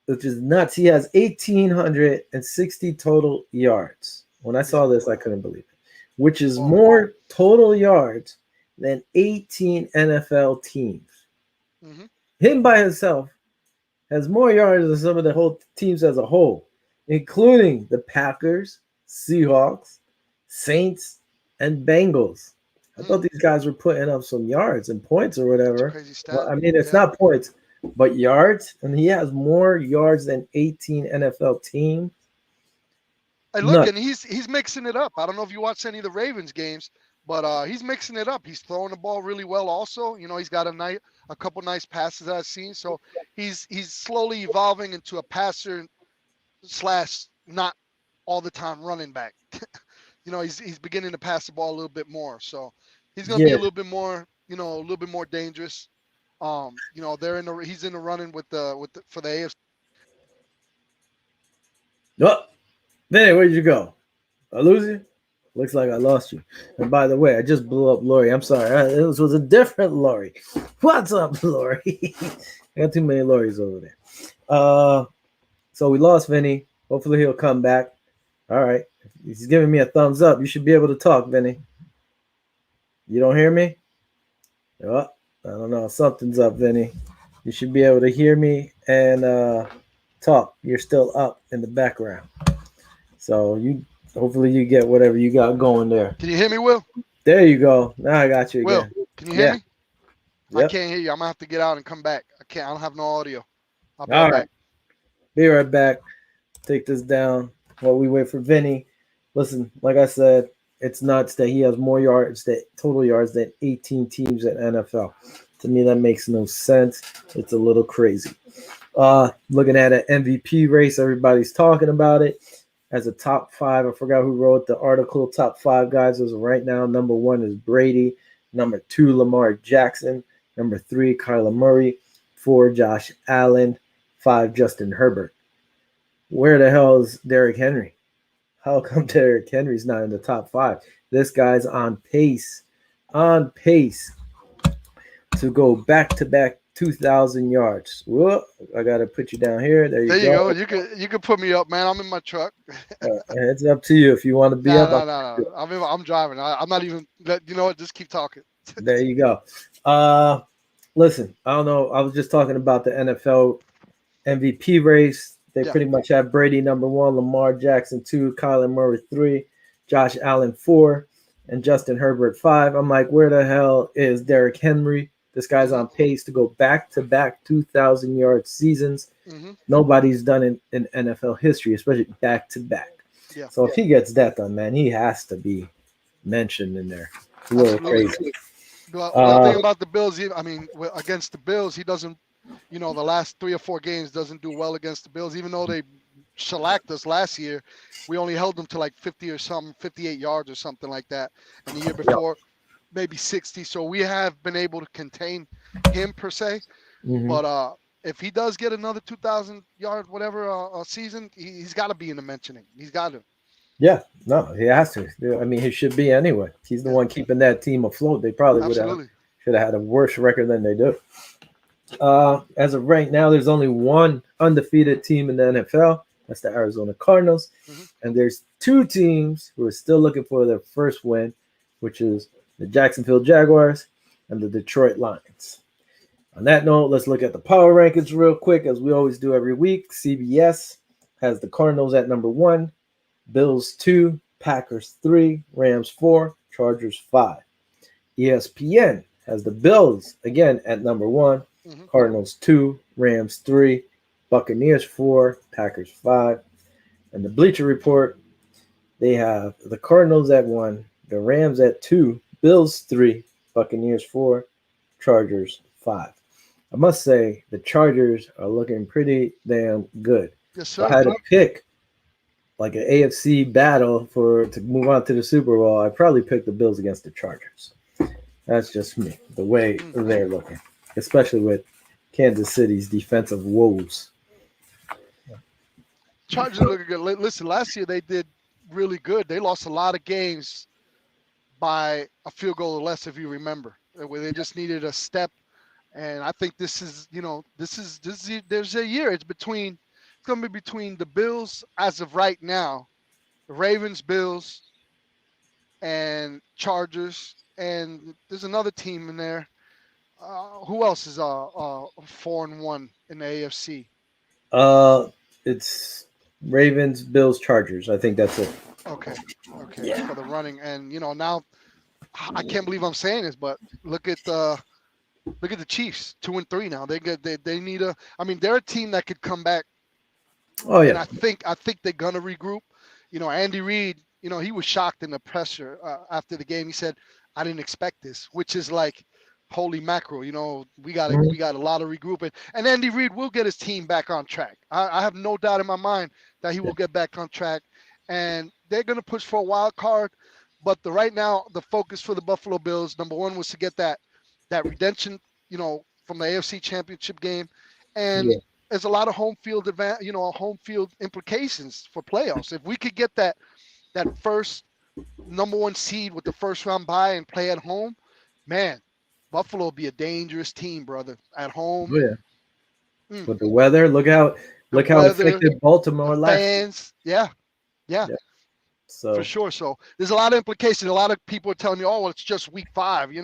A: which is nuts. He has 1,860 total yards. When I
B: Yeah.
A: saw this, I couldn't believe it. Which is
B: Well.
A: more total yards than 18 NFL teams.
B: Hmm.
A: Him by himself has more yards than some of the whole teams as a whole, including the Packers, Seahawks, Saints, and Bengals. I thought these guys were putting up some yards and points or
B: That's a
A: whatever.
B: crazy
A: Well,
B: stat.
A: I mean, it's
B: Yeah.
A: not points, but yards, and he has more yards than 18 NFL teams.
B: Hey, look,
A: Nuts.
B: and he's mixing it up. I don't know if you watched any of the Ravens games, but he's mixing it up. He's throwing the ball really well. Also, he's got a couple nice passes I've seen. So he's slowly evolving into a passer slash not all the time running back. He's beginning to pass the ball a little bit more. So he's going to be a
A: Yeah.
B: little bit more, a little bit more dangerous. He's in the running for the AFC.
A: Oh, Vinny, where'd you go? I lose you? Looks like I lost you. And by the way, I just blew up Lori. I'm sorry. It was a different Lori. What's up, Lori? I got too many Loris over there. So we lost Vinny. Hopefully he'll come back. All right. He's giving me a thumbs up. You should be able to talk, Vinny. You don't hear me? Oh, I don't know. Something's up, Vinny. You should be able to hear me and talk. You're still up in the background, so you hopefully you get whatever you got going there.
B: Can you hear me, Will?
A: There you go. Now I got you
B: Will,
A: again.
B: can you hear
A: Yeah.
B: me? I
A: Yep.
B: can't hear you. I'm gonna have to get out and come back. I can't. I don't have no audio. I'll be right
A: All right.
B: back.
A: Be right back. Take this down while we wait for Vinny. Listen, like I said, it's nuts that he has more yards, that total yards than 18 teams in NFL. To me, that makes no sense. It's a little crazy. Looking at an MVP race, everybody's talking about it as a top five. I forgot who wrote the article. Top five guys as of right now. Number one is Brady. Number two, Lamar Jackson. Number three, Kyler Murray. Four, Josh Allen. Five, Justin Herbert. Where the hell is Derrick Henry? How come Derrick Henry's not in the top five? This guy's on pace to go back to back 2,000 yards. Whoa, I got to put you down here. There you
B: There you
A: go.
B: go. You could put me up, man. I'm in my truck.
A: It's up to you if you want to be
B: Nah,
A: up.
B: nah, nah, nah. I'm driving. I'm not even. You know what? Just keep talking.
A: There you go. Uh, Listen, I don't know. I was just talking about the NFL MVP race. They
B: Yeah.
A: pretty much have Brady number one, Lamar Jackson two, Kyler Murray three, Josh Allen four, and Justin Herbert five. I'm like, where the hell is Derrick Henry? This guy's
B: Mhm.
A: on pace to go back to back 2,000 yard seasons.
B: Mhm.
A: Nobody's done it in NFL history, especially back to back.
B: Yeah.
A: So if he gets that done, man, he has to be mentioned in there. It's a little
B: Absolutely.
A: crazy.
B: Well,
A: Uh,
B: thing about the Bills, I mean, against the Bills, he doesn't. The last 3 or 4 games doesn't do well against the Bills, even though they shellacked us last year. We only held them to like 50 or something, 58 yards or something like that. And the year
A: yeah.
B: before, maybe 60. So we have been able to contain him per se.
A: Mm-hmm.
B: But if he does get another 2,000 yard whatever season, he's got to be in the mentioning. He's got to.
A: Yeah, no, he has to. I mean, he should be anyway. He's the
B: Yeah,
A: one keeping that team afloat. They probably would have
B: absolutely.
A: should have had a worse record than they do. As of right now, there's only one undefeated team in the NFL. That's the Arizona Cardinals,
B: Hmm.
A: and there's two teams who are still looking for their first win, which is the Jacksonville Jaguars and the Detroit Lions. On that note, let's look at the power rankings real quick, as we always do every week. CBS has the Cardinals at number one, Bills 2, Packers 3, Rams 4, Chargers 5. ESPN has the Bills again at number 1,
B: Hmm.
A: Cardinals 2, Rams 3, Buccaneers 4, Packers 5. And the Bleacher Report, they have the Cardinals at 1, the Rams at 2, Bills 3, Buccaneers 4, Chargers 5. I must say the Chargers are looking pretty damn good.
B: Yes,
A: If I
B: sir.
A: had to pick like an AFC battle for to move on to the Super Bowl, I'd probably pick the Bills against the Chargers. That's just me, the way
B: Mm.
A: they're looking, especially with Kansas City's defensive woes.
B: Chargers are looking good. Listen, last year they did really good. They lost a lot of games by a field goal or less, if you remember, where they just needed a step. And I think this is, there's a year. It's going to be between the Bills as of right now, the Ravens, Bills, and Chargers, and there's another team in there. Who else is 4-1 in the AFC?
A: Uh, it's Ravens, Bills, Chargers. I think that's it.
B: Okay, okay,
A: Yeah.
B: for the running, and now I can't believe I'm saying this, but look at the Chiefs, 2-3 now. They need a. I mean, they're a team that could come back,
A: Oh
B: and
A: yeah.
B: I think they're gonna regroup. Andy Reid, he was shocked in the presser after the game. He said, "I didn't expect this," which is like, holy mackerel. We got
A: Mhm.
B: we got a lot of regrouping, and Andy Reid will get his team back on track. I have no doubt in my mind that he
A: Yeah.
B: will get back on track, and they're gonna push for a wild card. But right now, the focus for the Buffalo Bills, number one, was to get that redemption, from the AFC Championship game, and
A: Yeah.
B: there's a lot of home field home field implications for playoffs. If we could get that first number one seed with the first round bye and play at home, man, Buffalo will be a dangerous team, brother. At home,
A: Oh yeah.
B: mm,
A: With the weather,
B: the
A: look how it
B: weather,
A: affected
B: the
A: Baltimore last year.
B: fans, yeah, yeah.
A: Yeah.
B: For
A: So
B: sure. So there's a lot of implications. A lot of people are telling me, "Oh, well, it's just week 5. You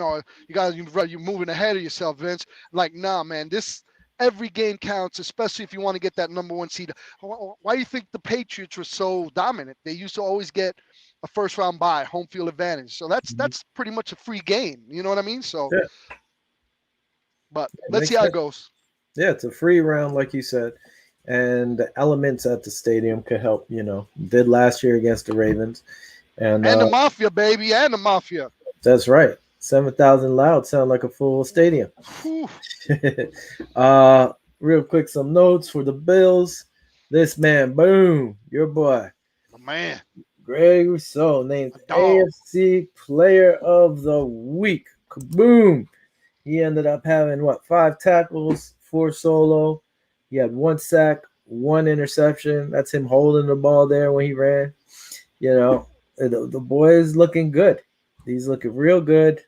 B: guys, you're moving ahead of yourself, Vince." Like, nah, man. This Every game counts, especially if you want to get that number one seed. Why do you think the Patriots were so dominant? They used to always get a first round bye, home field advantage. So that's pretty much a free game. You know what I mean? So,
A: Yeah.
B: but
A: It
B: let's
A: makes
B: see how it
A: sense.
B: goes.
A: Yeah, it's a free round, like you said, and the elements at the stadium could help. Did last year against the Ravens, and
B: And the Mafia, baby, and the Mafia.
A: that's right. 7,000 loud sound like a full stadium.
B: Whew.
A: Real quick, some notes for the Bills. This man, boom, your boy,
B: Oh, man,
A: Greg Rousseau, named
B: a dog.
A: AFC Player of the Week. Kaboom! He ended up having 5 tackles, 4 solo. He had 1 sack, 1 interception. That's him holding the ball there when he ran. The boy is looking good. He's looking real good.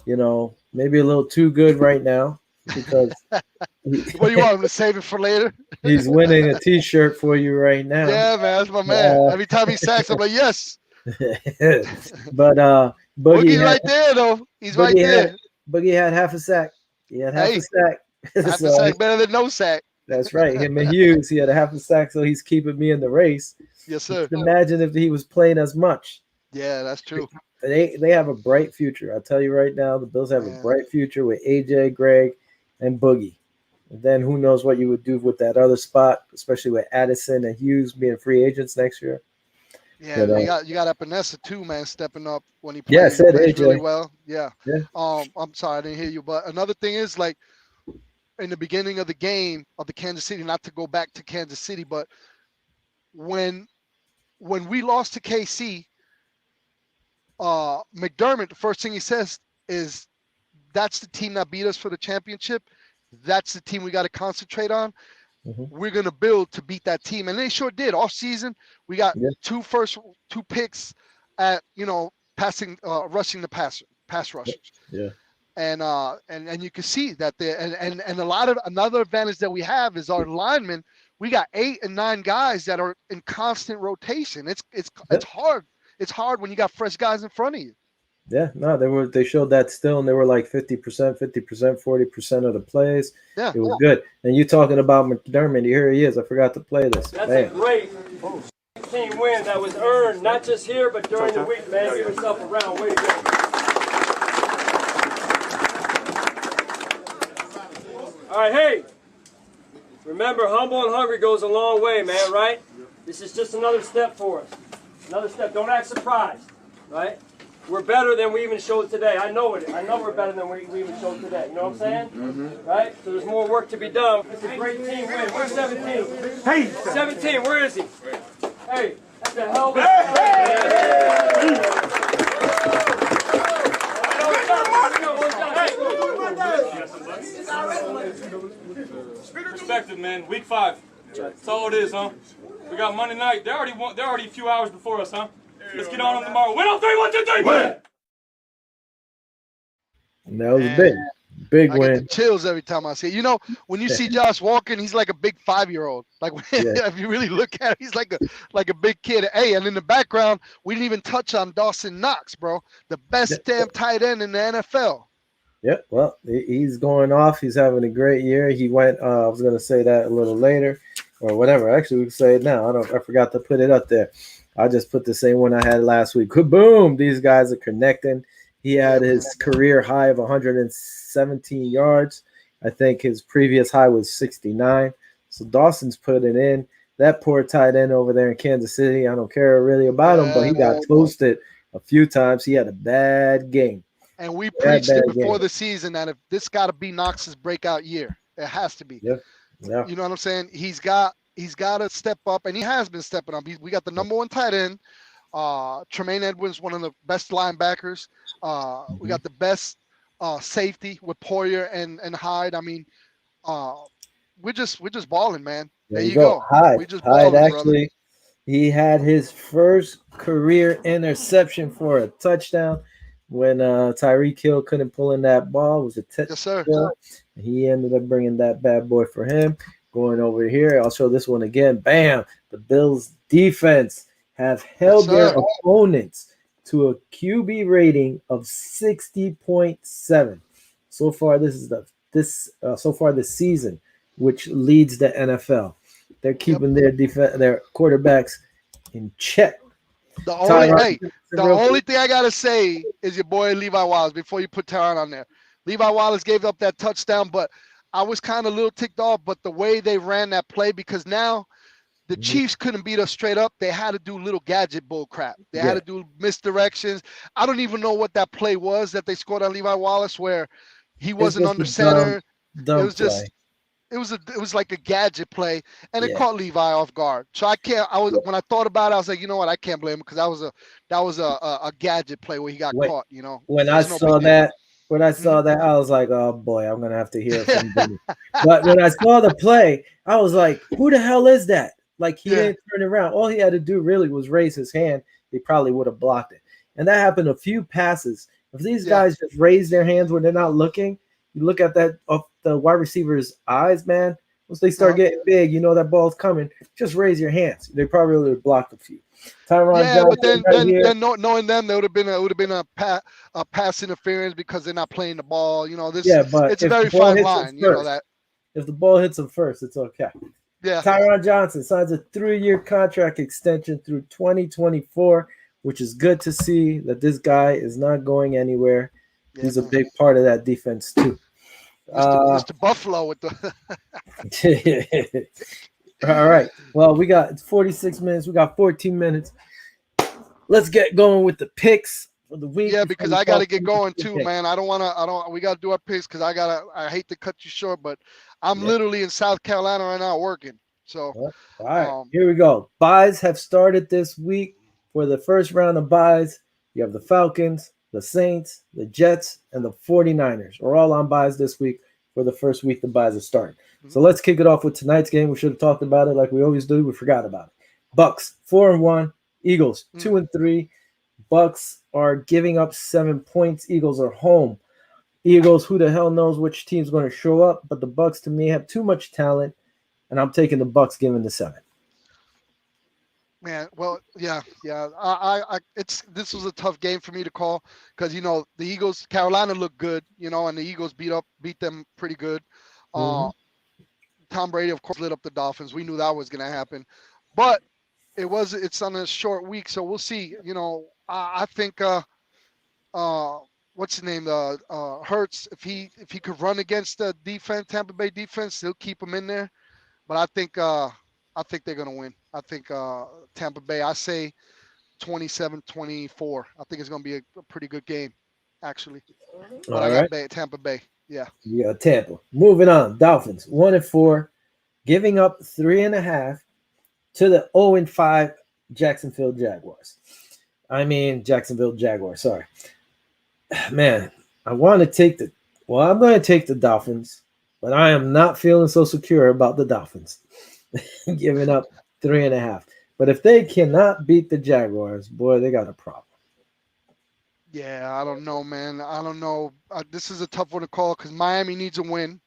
A: Maybe a little too good right now because
B: What do you want him to save it for later?
A: he's winning a T-shirt for you right now.
B: Yeah, man, that's my man. Every time he sacks, I'm like, yes.
A: But
B: Boogie's right there, though. He's right there.
A: Boogie had half a sack. He had half a sack.
B: Half a sack better than no sack.
A: That's right. Him and Hughes, he had a half a sack, so he's keeping me in the race.
B: Yes, sir.
A: Imagine if he was playing as much.
B: Yeah, that's true.
A: They have a bright future. I'll tell you right now, the Bills have a bright future with AJ, Greg, and Boogie. And then who knows what you would do with that other spot, especially with Addison and Hughes being free agents next year.
B: Yeah, you got Epinesa too, man, stepping up when he plays, really well. Yeah. I'm sorry I didn't hear you, but another thing is like in the beginning of the game of the Kansas City, not to go back to Kansas City, but when we lost to KC, McDermott, the first thing he says is, "That's the team that beat us for the championship. That's the team we got to concentrate on. We're going to build to beat that team." And they sure did. All season, we got 2 picks at, rushing the pass rushers.
A: Yeah.
B: And you can see that there, and another advantage that we have is our linemen. We got 8 and 9 guys that are in constant rotation. It's hard. It's hard when you got fresh guys in front of you.
A: Yeah, no, they showed that still, and they were like 50%, 40% of the plays.
B: Yeah,
A: it was good. And you talking about McDermott? Here he is. I forgot to play this.
C: That's a great team win that was earned, not just here, but during the week, man. Give yourself a round. Way to go. All right, hey. Remember, humble and hungry goes a long way, man, right? This is just another step for us. Another step. Don't act surprised, right? We're better than we even showed today. I know it. I know we're better than we even showed today. You know what I'm saying? Mm-hmm. Right? So there's more work to be done. It's a great team win. Where's 17? Hey! 17, where is he? Hey, that's a hell of
D: a Perspective, man. Week 5. That's all it is, huh? We got Monday night. They're already a few hours before us, huh? Let's get on them tomorrow. Win on 3, 1, 2, 3, win!
A: And that was big win.
B: I get the chills every time I see it. You know, when you see Josh walking, he's like a big 5-year-old. Like if you really look at it, he's like a big kid. Hey, and in the background, we didn't even touch on Dawson Knox, bro. The best damn tight end in the NFL.
A: Yeah, well, he's going off. He's having a great year. He went. I was going to say that a little later, or whatever. Actually, we can say it now. I forgot to put it up there. I just put the same one I had last week. Boom! These guys are connecting. He had his career high of 117 yards. I think his previous high was 69. So Dawson's putting in. That poor tight end over there in Kansas City, I don't care really about him, but he got toasted a few times. He had a bad game.
B: And we preached it before the season that if this got to be Knox's breakout year, it has to be.
A: Yeah.
B: You know what I'm saying? He's got to step up, and he has been stepping up. We got the number 1 tight end. Tremaine Edmonds, one of the best linebackers. We got the best safety with Poyer and Hyde. I mean, we're just balling, man. There you go.
A: Hyde.
B: We just balling,
A: actually, he had his first career interception for a touchdown when Tyreek Hill couldn't pull in that ball. It was a touchdown.
B: Yes, sir.
A: He ended up bringing that bad boy for him. Going over here, I'll show this one again. Bam! The Bills' defense have held their opponents to a QB rating of 60.7. So far, this season. which leads the NFL. They're
B: Yep.
A: keeping their quarterbacks in check.
B: The only
A: Tyron,
B: thing I gotta say is your boy Levi Wallace. Before you put Tyron on there, Levi Wallace gave up that touchdown, but I was kind of a little ticked off. But the way they ran that play, because now the Chiefs couldn't beat us straight up. They had to do little gadget bull crap. They had to do misdirections. I don't even know what that play was that they scored on Levi Wallace, where he wasn't under center.
A: Dumb
B: It was
A: play.
B: it was like a gadget play, and it caught Levi off guard. So when I thought about it, I was like, you know what, I can't blame him, because that was a gadget play where he got caught. You know,
A: When I saw that, I was like, oh boy, I'm gonna have to hear it from Vinny. But when I saw the play, I was like, who the hell is that? Like, he didn't turn around. All he had to do really was raise his hand. He probably would have blocked it. And that happened a few passes. If these guys just raise their hands when they're not looking, you look at that of the wide receiver's eyes, man. Once they start getting big, you know that ball's coming. Just raise your hands. They probably would have blocked a few. Tyron Johnson,
B: but then knowing them, there would have been a pass interference because they're not playing the ball. You know,
A: but
B: it's a very fine line. You know that.
A: If the ball hits him first, it's okay.
B: Yeah.
A: Tyron Johnson signs a 3-year contract extension through 2024, which is good to see that this guy is not going anywhere. He's a big part of that defense too.
B: Mr. Buffalo with the.
A: All right. Well, it's 46 minutes. We got 14 minutes. Let's get going with the picks for the week.
B: Yeah, because I got to get going too, man. We got to do our picks because I hate to cut you short, but I'm literally in South Carolina right now working. So,
A: all right, here we go. Buys have started this week. For the first round of buys, you have the Falcons, the Saints, the Jets, and the 49ers. We're all on buys this week. For the first week, the buys are starting. So let's kick it off with tonight's game. We should have talked about it like we always do. We forgot about it. Bucks 4-1, Eagles 2-3. Bucks are giving up 7 points. Eagles are home. Eagles, who the hell knows which team's going to show up? But the Bucks, to me, have too much talent, and I'm taking the Bucks, giving the 7.
B: Man, well, yeah. This was a tough game for me to call because the Eagles, Carolina looked good, and the Eagles beat them pretty good. Tom Brady, of course, lit up the Dolphins. We knew that was going to happen, but it's on a short week, so we'll see. I think what's his name, Hurts, if he could run against the defense, Tampa Bay defense, they'll keep him in there. But I think they're going to win. I think Tampa Bay, I say 27-24. I think it's going to be a pretty good game, actually. But I got Tampa Bay. Yeah.
A: You got Tampa. Moving on. Dolphins 1-4, giving up 3.5 to the 0-5 Jacksonville Jaguars. Jacksonville Jaguars. Sorry. Man, I'm going to take the Dolphins, but I am not feeling so secure about the Dolphins giving up 3.5. But if they cannot beat the Jaguars, boy, they got a problem.
B: Yeah, I don't know, man. I don't know. This is a tough one to call because Miami needs a win.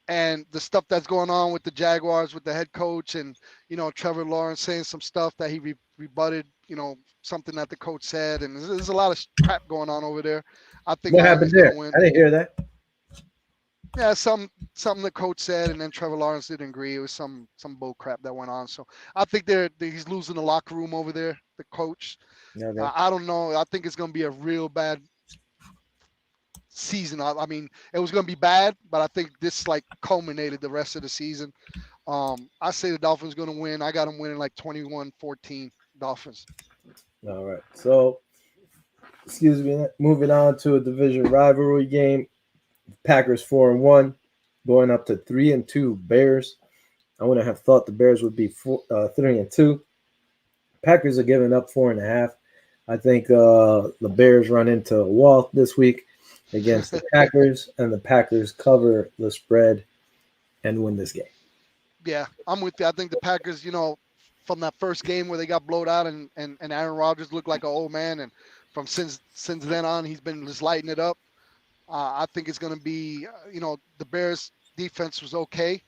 B: And the stuff that's going on with the Jaguars, with the head coach and, Trevor Lawrence saying some stuff that he rebutted, something that the coach said. And there's a lot of crap going on over there. I think
A: what happened there? I didn't hear that.
B: Yeah, something the coach said, and then Trevor Lawrence didn't agree. It was some bull crap that went on. So I think he's losing the locker room over there, the coach. Okay. I don't know. I think it's going to be a real bad season. I mean, it was going to be bad, but I think this culminated the rest of the season. I say the Dolphins going to win. I got them winning 21-14 Dolphins.
A: All right. So, excuse me. Moving on to a division rivalry game. Packers 4-1, going up to 3-2 Bears. I wouldn't have thought the Bears would be 3-2. Packers are giving up 4.5. I think the Bears run into a wall this week against the Packers, and the Packers cover the spread and win this game.
B: Yeah, I'm with you. I think the Packers, from that first game where they got blowed out and Aaron Rodgers looked like an old man, and from since then on, he's been just lighting it up. I think it's going to be, the Bears defense was okay.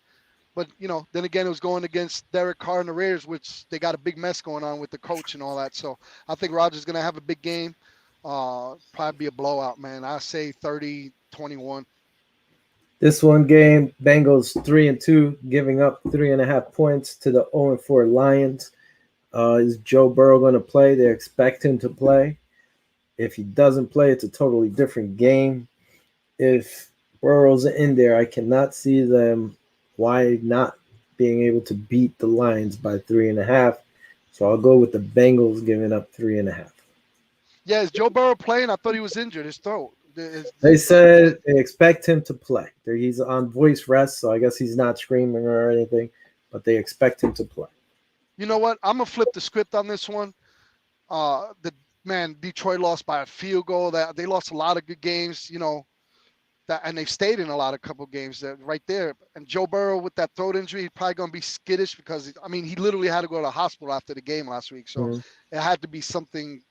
B: But, then again, it was going against Derek Carr and the Raiders, which they got a big mess going on with the coach and all that. So I think Rodgers is going to have a big game. Probably be a blowout, man. I say 30-21.
A: This one game, Bengals 3-2, giving up 3.5 points to the 0-4 Lions. Is Joe Burrow going to play? They expect him to play. If he doesn't play, it's a totally different game. If Burrow's in there, I cannot see them why not being able to beat the Lions by 3.5. So I'll go with the Bengals giving up 3.5.
B: Yeah, is Joe Burrow playing? I thought he was injured. His throat.
A: They said they expect him to play. He's on voice rest, so I guess he's not screaming or anything, but they expect him to play.
B: You know what? I'm gonna flip the script on this one. Detroit lost by a field goal. That they lost a lot of good games, and they've stayed in a lot of couple games right there. And Joe Burrow with that throat injury, he's probably gonna be skittish because he literally had to go to the hospital after the game last week. So it had to be something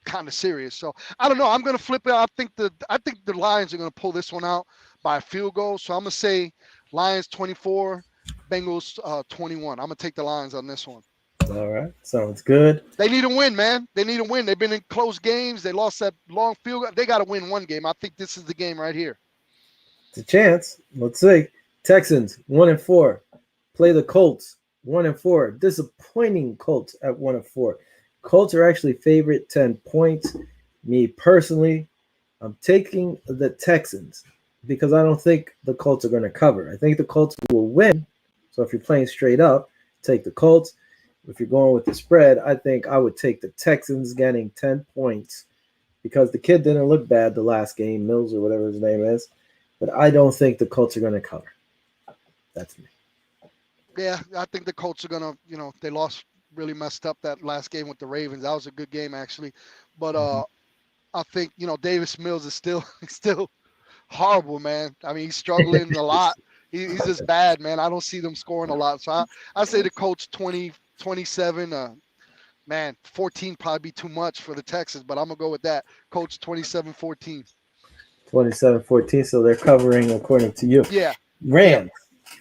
B: kind of serious. So I don't know. I'm gonna flip it. I think the Lions are gonna pull this one out by a field goal. So I'm gonna say Lions 24, Bengals 21. I'm gonna take the Lions on this one.
A: All right, sounds good.
B: They need a win, man. They need a win. They've been in close games. They lost that long field goal. They got to win one game. I think this is the game right here.
A: It's a chance. Let's see. Texans 1-4 play the Colts 1-4. Disappointing Colts at 1-4. Colts are actually favorite 10 points. Me personally, I'm taking the Texans because I don't think the Colts are going to cover. I think the Colts will win. So if you're playing straight up, take the Colts. If you're going with the spread, I think I would take the Texans getting 10 points because the kid didn't look bad the last game, Mills or whatever his name is. But I don't think the Colts are going to cover. That's me.
B: Yeah, I think the Colts are going to, they lost really messed up that last game with the Ravens. That was a good game, actually. But I think, Davis Mills is still horrible, man. He's struggling a lot. He's just bad, man. I don't see them scoring a lot. So I say the Colts 27. 14 probably be too much for the Texans, but I'm going to go with that. Colts 27-14.
A: 27-14, so they're covering according to you.
B: Yeah.
A: Rams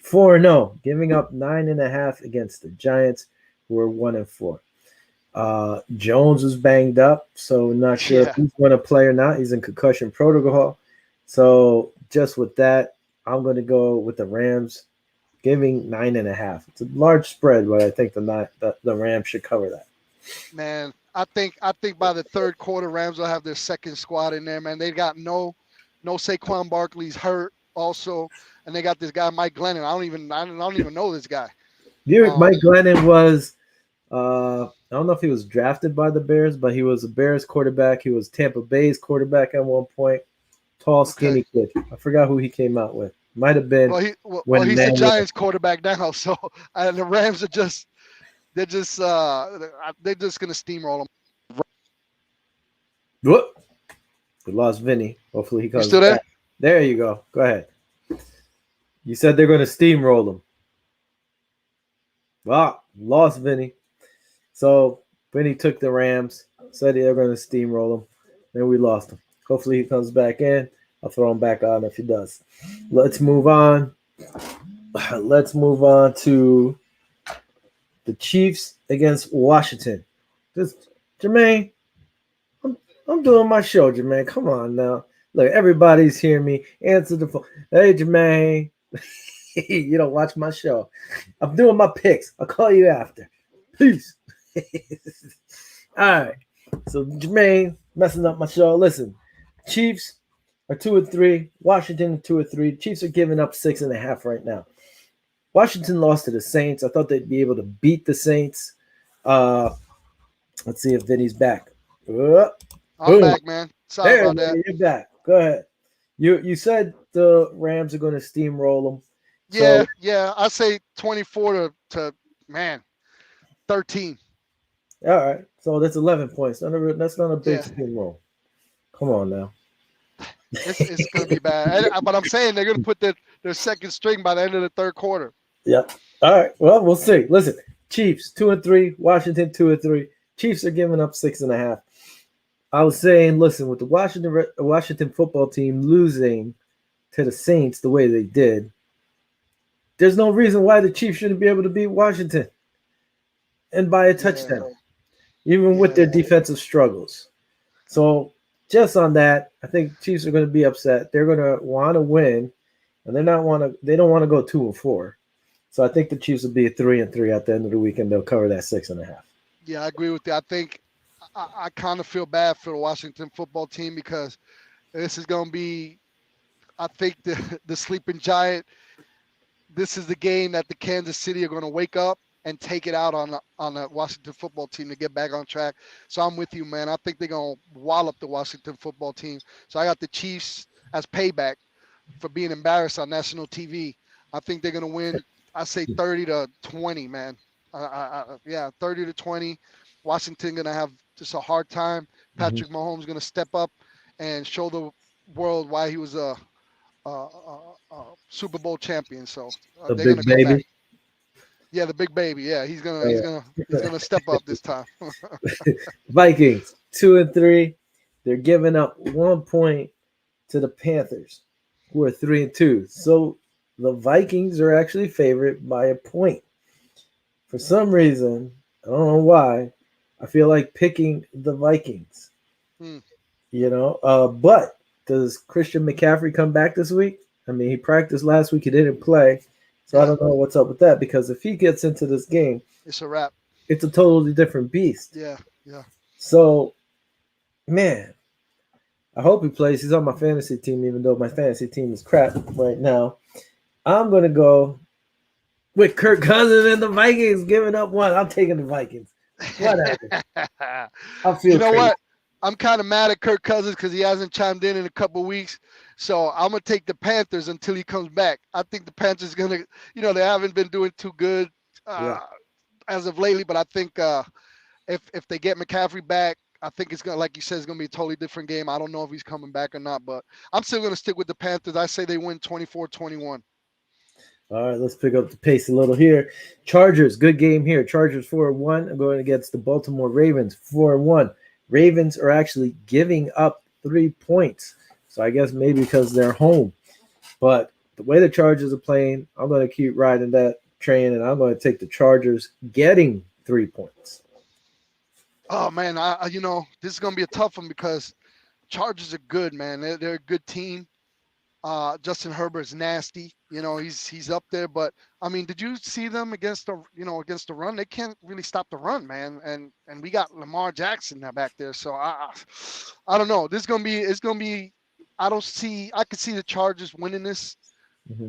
A: 4-0, giving up 9.5 against the Giants, who are 1-4. Jones was banged up, so not sure if he's going to play or not. He's in concussion protocol. So just with that, I'm going to go with the Rams giving 9.5. It's a large spread, but I think the Rams should cover that.
B: Man, I think by the third quarter, Rams will have their second squad in there, man. They got no Saquon Barkley's hurt also, and they got this guy Mike Glennon. I don't even know this guy.
A: Mike Glennon was I don't know if he was drafted by the Bears, but he was a Bears quarterback. He was Tampa Bay's quarterback at one point. Tall, skinny kid. I forgot who he came out with. Might have been.
B: He's the Giants quarterback now. So the Rams are they're just gonna steamroll them.
A: Whoop. We lost Vinny. Hopefully he comes
B: still there?
A: back. There you go. Go ahead. You said they're going to steamroll them. Well, lost Vinny. So Vinny took the Rams. Said they were going to steamroll them. Then we lost him. Hopefully he comes back in. I'll throw him back on if he does. Let's move on. Let's move on to the Chiefs against Washington. Jermaine, I'm doing my show, Jermaine. Come on now. Look, everybody's hearing me. Answer the phone. Hey, Jermaine. You don't watch my show. I'm doing my picks. I'll call you after. Peace. All right. So, Jermaine, messing up my show. Listen, Chiefs are 2-3. Washington 2-3. Chiefs are giving up 6.5 right now. Washington lost to the Saints. I thought they'd be able to beat the Saints. Let's see if Vinny's back.
B: I'm back, man. Sorry about that.
A: You're back. Go ahead. You said the Rams are going to steamroll them.
B: Yeah. I say 24 to 13.
A: All right. So that's 11 points. That's not a big steamroll. Come on now.
B: It's going to be bad. But I'm saying they're going to put their second string by the end of the third quarter.
A: Yep. All right. Well, we'll see. Listen, Chiefs 2-3. Washington 2-3. Chiefs are giving up 6.5. I was saying, listen, with the Washington football team losing to the Saints the way they did, there's no reason why the Chiefs shouldn't be able to beat Washington and by a touchdown, even with their defensive struggles. So just on that, I think Chiefs are going to be upset. They're going to want to win, and they don't want to go 2-4. So I think the Chiefs will be 3-3 at the end of the week, and they'll cover that 6.5.
B: Yeah, I agree with you. I think I kind of feel bad for the Washington football team because this is going to be, I think, the sleeping giant. This is the game that the Kansas City are going to wake up and take it out on the Washington football team to get back on track. So I'm with you, man. I think they're going to wallop the Washington football team. So I got the Chiefs as payback for being embarrassed on national TV. I think they're going to win, I say 30-20, man. Yeah, 30-20. Washington going to have just a hard time. Patrick Mahomes going to step up and show the world why he was a Super Bowl champion. So they're going to come back. Yeah, the big baby. Yeah, he's gonna step up this time.
A: Vikings 2-3. They're giving up 1 point to the Panthers, who are 3-2. So the Vikings are actually favored by a point. For some reason, I don't know why, I feel like picking the Vikings. But does Christian McCaffrey come back this week? I mean, he practiced last week. He didn't play. So I don't know what's up with that, because if he gets into this game,
B: it's a wrap.
A: It's a totally different beast.
B: Yeah.
A: So, man, I hope he plays. He's on my fantasy team, even though my fantasy team is crap right now. I'm going to go with Kirk Cousins and the Vikings giving up 1. I'm taking the Vikings. Whatever. I feel
B: you know crazy. What? I'm kind of mad at Kirk Cousins because he hasn't chimed in a couple of weeks. So I'm going to take the Panthers until he comes back. I think the Panthers going to, they haven't been doing too good as of lately. But I think if they get McCaffrey back, I think it's going to, like you said, it's going to be a totally different game. I don't know if he's coming back or not. But I'm still going to stick with the Panthers. I say they win 24-21.
A: All right, let's pick up the pace a little here. Chargers, good game here. Chargers 4-1. I'm going against the Baltimore Ravens 4-1. Ravens are actually giving up 3 points. So I guess maybe because they're home. But the way the Chargers are playing, I'm going to keep riding that train, and I'm going to take the Chargers getting 3 points.
B: Oh, man, this is going to be a tough one because Chargers are good, man. They're a good team. Justin Herbert's nasty. He's up there. But, I mean, did you see them against the run? They can't really stop the run, man. And we got Lamar Jackson back there. So, I don't know. It's going to be I could see the Chargers winning this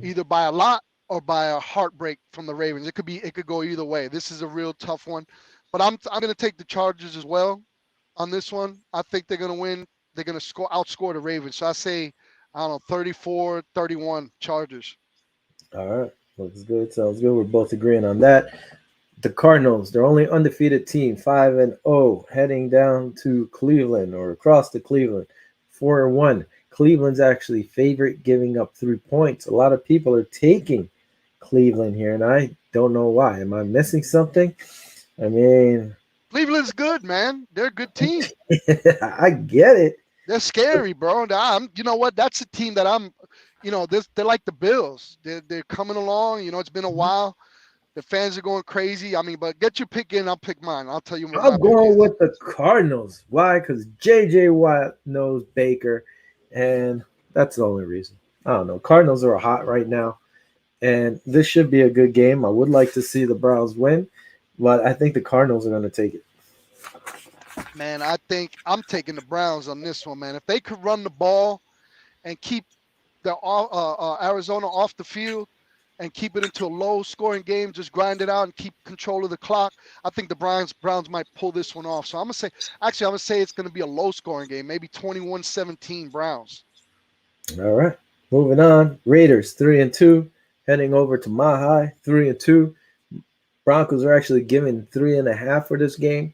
B: either by a lot or by a heartbreak from the Ravens. It could go either way. This is a real tough one. But I'm going to take the Chargers as well on this one. I think they're going to win. They're going to outscore the Ravens. So I say, 34-31 Chargers.
A: All right. Looks good. Sounds good. We're both agreeing on that. The Cardinals, they're only undefeated team, 5-0, heading down to Cleveland or across to Cleveland, 4-1. Cleveland's actually favorite, giving up 3 points. A lot of people are taking Cleveland here, and I don't know why. Am I missing something? I mean,
B: Cleveland's good, man. They're a good team.
A: I get it.
B: They're scary, bro. You know what? That's a team that they're like the Bills. They're coming along. It's been a while. The fans are going crazy. I mean, but get your pick in. I'll pick mine. I'll tell you what
A: I'm going with the Cardinals. Why? Because J.J. Watt knows Baker, and that's the only reason. I don't know. Cardinals are hot right now, and this should be a good game. I would like to see the Browns win, but I think the Cardinals are going to take it.
B: Man, I think I'm taking the Browns on this one, man. If they could run the ball and keep the Arizona off the field and keep it into a low-scoring game, just grind it out and keep control of the clock, I think the Browns might pull this one off. So I'm going to say it's going to be a low-scoring game, maybe 21-17 Browns.
A: All right. Moving on. Raiders 3-2, heading over to Mile High, 3-2. Broncos are actually giving 3.5 for this game.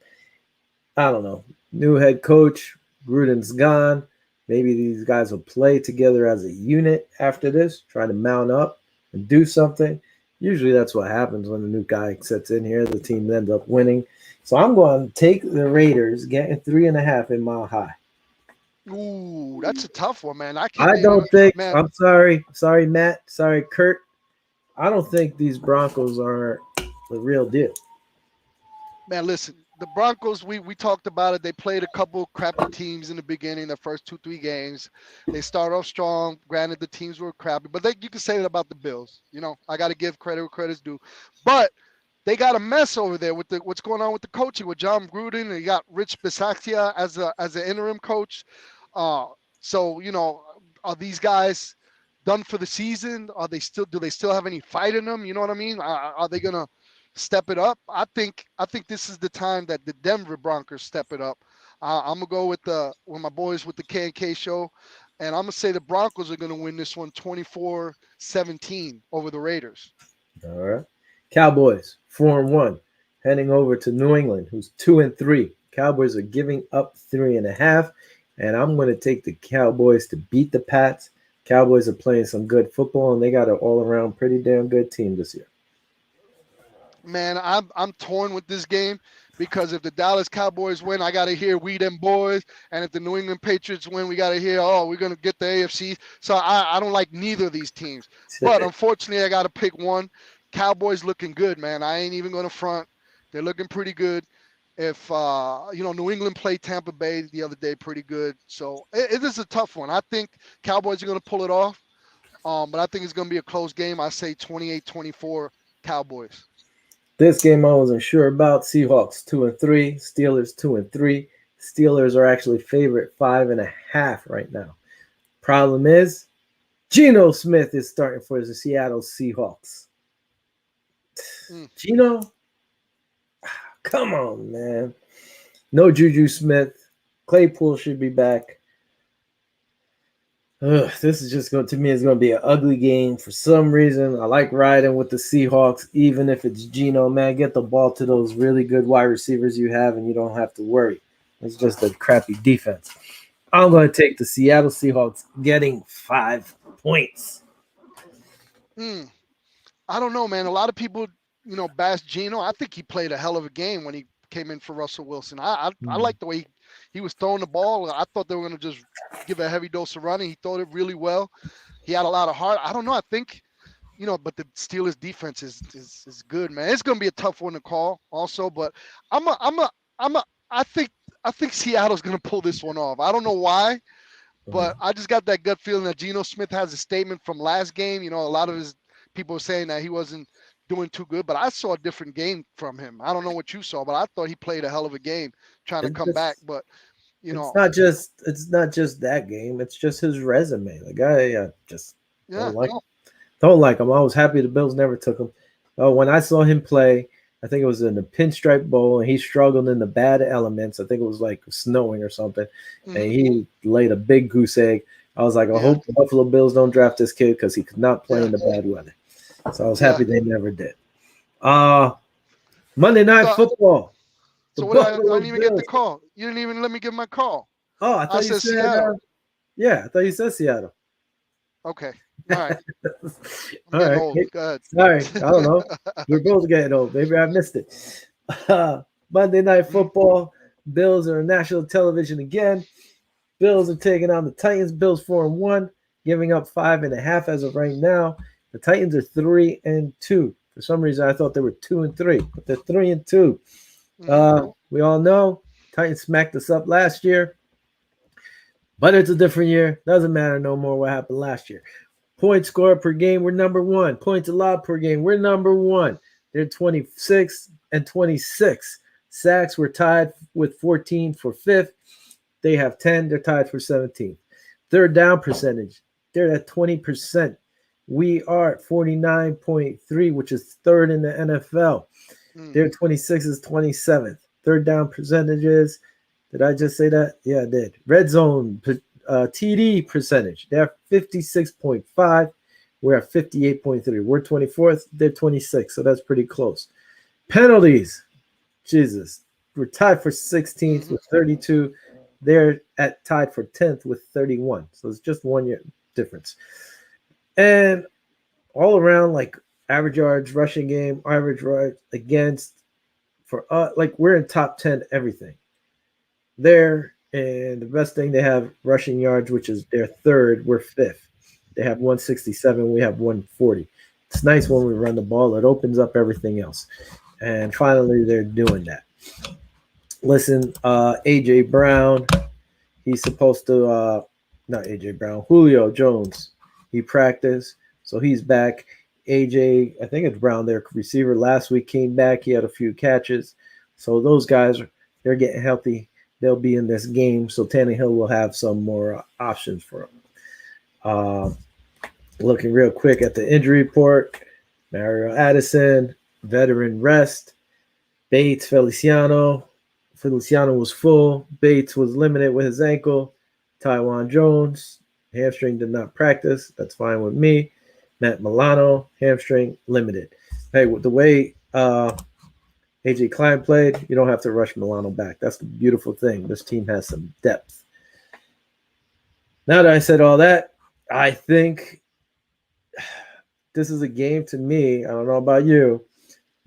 A: I don't know. New head coach, Gruden's gone. Maybe these guys will play together as a unit after this, try to mount up and do something. Usually that's what happens when the new guy sets in here. The team ends up winning. So I'm going to take the Raiders, getting 3.5 in Mile High.
B: Ooh, that's a tough one, man. I'm sorry, Matt. Sorry, Kurt. I don't think these Broncos are the real deal. Man, listen. the Broncos, we talked about it. They played a couple crappy teams in the beginning, the first 2-3 games. They started off strong. Granted, the teams were crappy, but you can say that about the Bills. I got to give credit where credit's due. But they got a mess over there with what's going on with the coaching with John Gruden, and you got Rich Bisaccia as an interim coach. So are these guys done for the season? Do they still have any fight in them? You know what I mean? Are they gonna step it up? I think this is the time that the Denver Broncos step it up. I'm gonna go with my boys with the K&K show, and I'm gonna say the Broncos are gonna win this one 24-17 over the Raiders.
A: All right. Cowboys 4-1, heading over to New England, who's 2-3. Cowboys are giving up 3.5, and I'm going to take the Cowboys to beat the Pats. Cowboys are playing some good football, and they got an all-around pretty damn good team this year.
B: Man, I'm torn with this game because if the Dallas Cowboys win, I got to hear "We Them Boys," and if the New England Patriots win, we got to hear we're going to get the AFC. So I don't like neither of these teams. But unfortunately, I got to pick one. Cowboys looking good, man. I ain't even going to front. They're looking pretty good. If New England played Tampa Bay the other day pretty good. So it is a tough one. I think Cowboys are going to pull it off. But I think it's going to be a close game. I say 28-24 Cowboys.
A: This game I wasn't sure about. Seahawks 2-3, Steelers 2-3. Steelers are actually favorite 5.5 right now. Problem is, Geno Smith is starting for the Seattle Seahawks. Geno, come on, man. No Juju Smith. Claypool should be back. This is just going to me. It's going to be an ugly game for some reason. I like riding with the Seahawks, even if it's Geno. Man, get the ball to those really good wide receivers you have, and you don't have to worry. It's just a crappy defense. I'm going to take the Seattle Seahawks getting 5 points.
B: I don't know, man. A lot of people, bash Geno. I think he played a hell of a game when he came in for Russell Wilson. I like the way he was throwing the ball. I thought they were going to just give a heavy dose of running. He threw it really well. He had a lot of heart. I don't know. I think, but the Steelers defense is good, man. It's going to be a tough one to call also, but I think Seattle's going to pull this one off. I don't know why, but I just got that gut feeling that Geno Smith has a statement from last game. A lot of his people were saying that he wasn't doing too good, but I saw a different game from him. I don't know what you saw, but I thought he played a hell of a game trying to come back. But
A: it's not just that game. It's just his resume. The guy don't like him. I was happy the Bills never took him. When I saw him play, I think it was in the Pinstripe Bowl, and he struggled in the bad elements. I think it was like snowing or something, and he laid a big goose egg. I was like, I hope the Buffalo Bills don't draft this kid because he could not play in the bad weather. So I was happy they never did. Monday Night Football.
B: So what? I didn't even get the call. You didn't even let me give my call.
A: Oh, I thought you said Seattle. I thought you said Seattle.
B: Okay. All right.
A: All right.
B: Old. Go ahead.
A: Sorry. I don't know. We're both getting old. Maybe I missed it. Monday Night Football. Bills are on national television again. Bills are taking on the Titans. Bills 4-1, giving up 5.5 as of right now. The Titans are 3-2. For some reason, I thought they were 2-3, but they're 3-2. We all know Titans smacked us up last year, but it's a different year. Doesn't matter no more what happened last year. Points scored per game, we're number 1. Points allowed per game, we're number 1. They're 26 and 26. Sacks were tied with 14 for 5th. They have 10. They're tied for 17th. Third down percentage, they're at 20%. We are at 49.3, which is 3rd in the NFL. Their 26 is 27th. Third down percentages. Did I just say that? Yeah, I did. Red zone TD percentage. They're 56.5. We're at 58.3. We're 24th. They're 26. So that's pretty close. Penalties. Jesus. We're tied for 16th with 32. They're tied for 10th with 31. So it's just 1 year difference. And all around, like average yards, rushing game, average yards against, for us, like we're in top 10 everything. There, and the best thing, they have rushing yards, which is their 3rd. We're 5th. They have 167. We have 140. It's nice when we run the ball. It opens up everything else. And finally, they're doing that. listen, AJ Brown, he's supposed to not AJ Brown, Julio Jones. He practiced, so he's back. AJ, I think it's Brown, their receiver, last week came back. He had a few catches. So those guys, they're getting healthy. They'll be in this game. So Tannehill will have some more options for him. Looking real quick at the injury report, Mario Addison, veteran rest. Bates, Feliciano was full. Bates was limited with his ankle. Tywan Jones, hamstring, did not practice. That's fine with me. Matt Milano, hamstring, limited. Hey, with the way AJ Klein played, you don't have to rush Milano back. That's the beautiful thing. This team has some depth. Now that I said all that, I think this is a game to me, I don't know about you,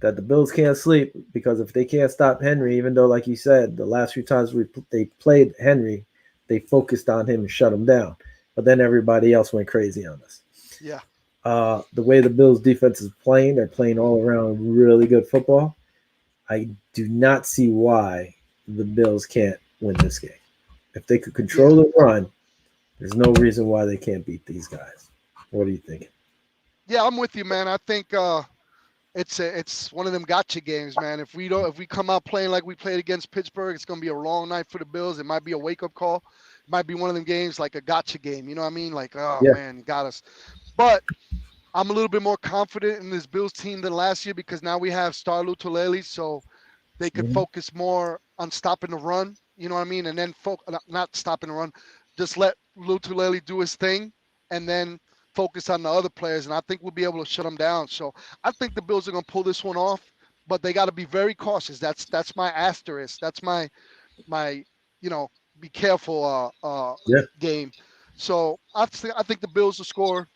A: that the Bills can't sleep, because if they can't stop Henry, even though, like you said, the last few times they played Henry, they focused on him and shut him down. But then everybody else went crazy on us.
B: Yeah.
A: The way the Bills defense is playing, they're playing all around really good football. I do not see why the Bills can't win this game. If they could control the run, there's no reason why they can't beat these guys. What are you thinking?
B: Yeah, I'm with you, man. I think it's one of them gotcha games, man. If we come out playing like we played against Pittsburgh, it's gonna be a long night for the Bills. It might be a wake up call. It might be one of them games like a gotcha game. You know what I mean? Like, man, got us. But I'm a little bit more confident in this Bills team than last year, because now we have Star Lutulele, so they could focus more on stopping the run. You know what I mean? And then not stopping the run, just let Lutulele do his thing, and then focus on the other players. And I think we'll be able to shut them down. So I think the Bills are going to pull this one off, but they got to be very cautious. That's my asterisk. That's my be careful game. So I think the Bills will score.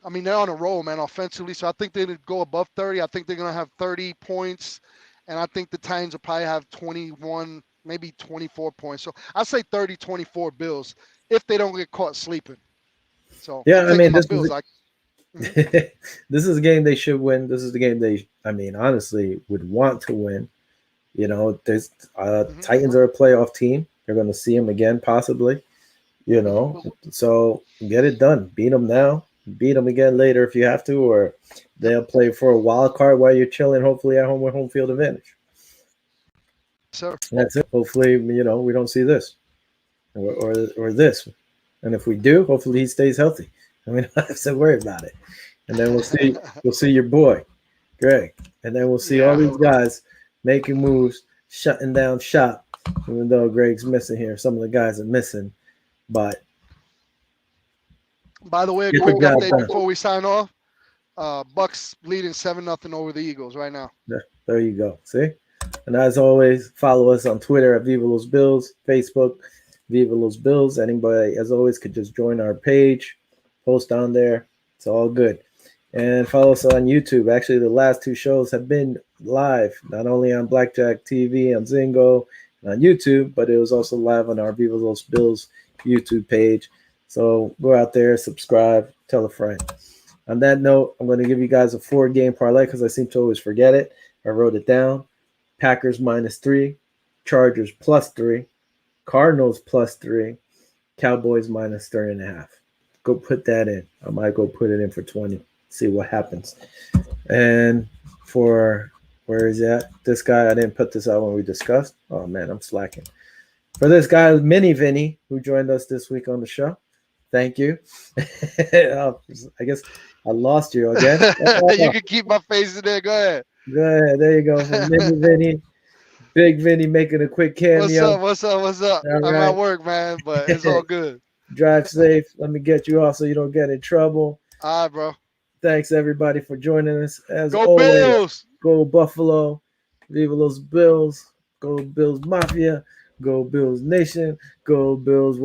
B: I mean, they're on a roll, man, offensively. So I think they're going to go above 30. I think they're going to have 30 points. And I think the Titans will probably have 21, maybe 24 points. So I say 30-24 Bills if they don't get caught sleeping. So
A: yeah, I mean, this is a game they should win. This is the game they, honestly, would want to win. You know, there's Titans are a playoff team. They're going to see them again, possibly. You know, so get it done. Beat them now. Beat them again later if you have to, or they'll play for a wild card while you're chilling, hopefully at home with home field advantage.
B: Sure.
A: That's it. Hopefully, we don't see this or this. And if we do, hopefully he stays healthy. And we don't have to worry about it. And then we'll see your boy, Greg. And then we'll see all these guys making moves, shutting down shop, even though Greg's missing here. Some of the guys are missing. But
B: by the way, a quick update before we sign off. Bucks leading 7-0 over the Eagles right now.
A: There you go. See? And as always, follow us on Twitter at Viva Los Bills, Facebook, Viva Los Bills. Anybody, as always, could just join our page, post on there. It's all good. And follow us on YouTube. Actually, the last two shows have been live, not only on Blackjack TV, on Zingo, and on YouTube, but it was also live on our Viva Los Bills YouTube page. So go out there, subscribe, tell a friend. On that note, I'm going to give you guys a 4-game parlay because I seem to always forget it. I wrote it down. Packers -3, Chargers +3, Cardinals +3, Cowboys -3.5. Go put that in. I might go put it in for 20. See what happens. And for where is that? This guy, I didn't put this out when we discussed. Oh man, I'm slacking. For this guy, Mini Vinny, who joined us this week on the show. Thank you. I guess I lost you again.
B: You can keep my face in there. Go ahead.
A: Go ahead. There you go. From Mini Vinny. Big Vinny making a quick cameo.
B: What's up? I'm at work, man, but it's all good.
A: Drive safe. Let me get you off so you don't get in trouble.
B: All right, bro.
A: Thanks, everybody, for joining us. As
B: Go
A: always,
B: Bills!
A: Go Buffalo. Viva Los Bills. Go Bills Mafia. Go Bills Nation. Go Bills.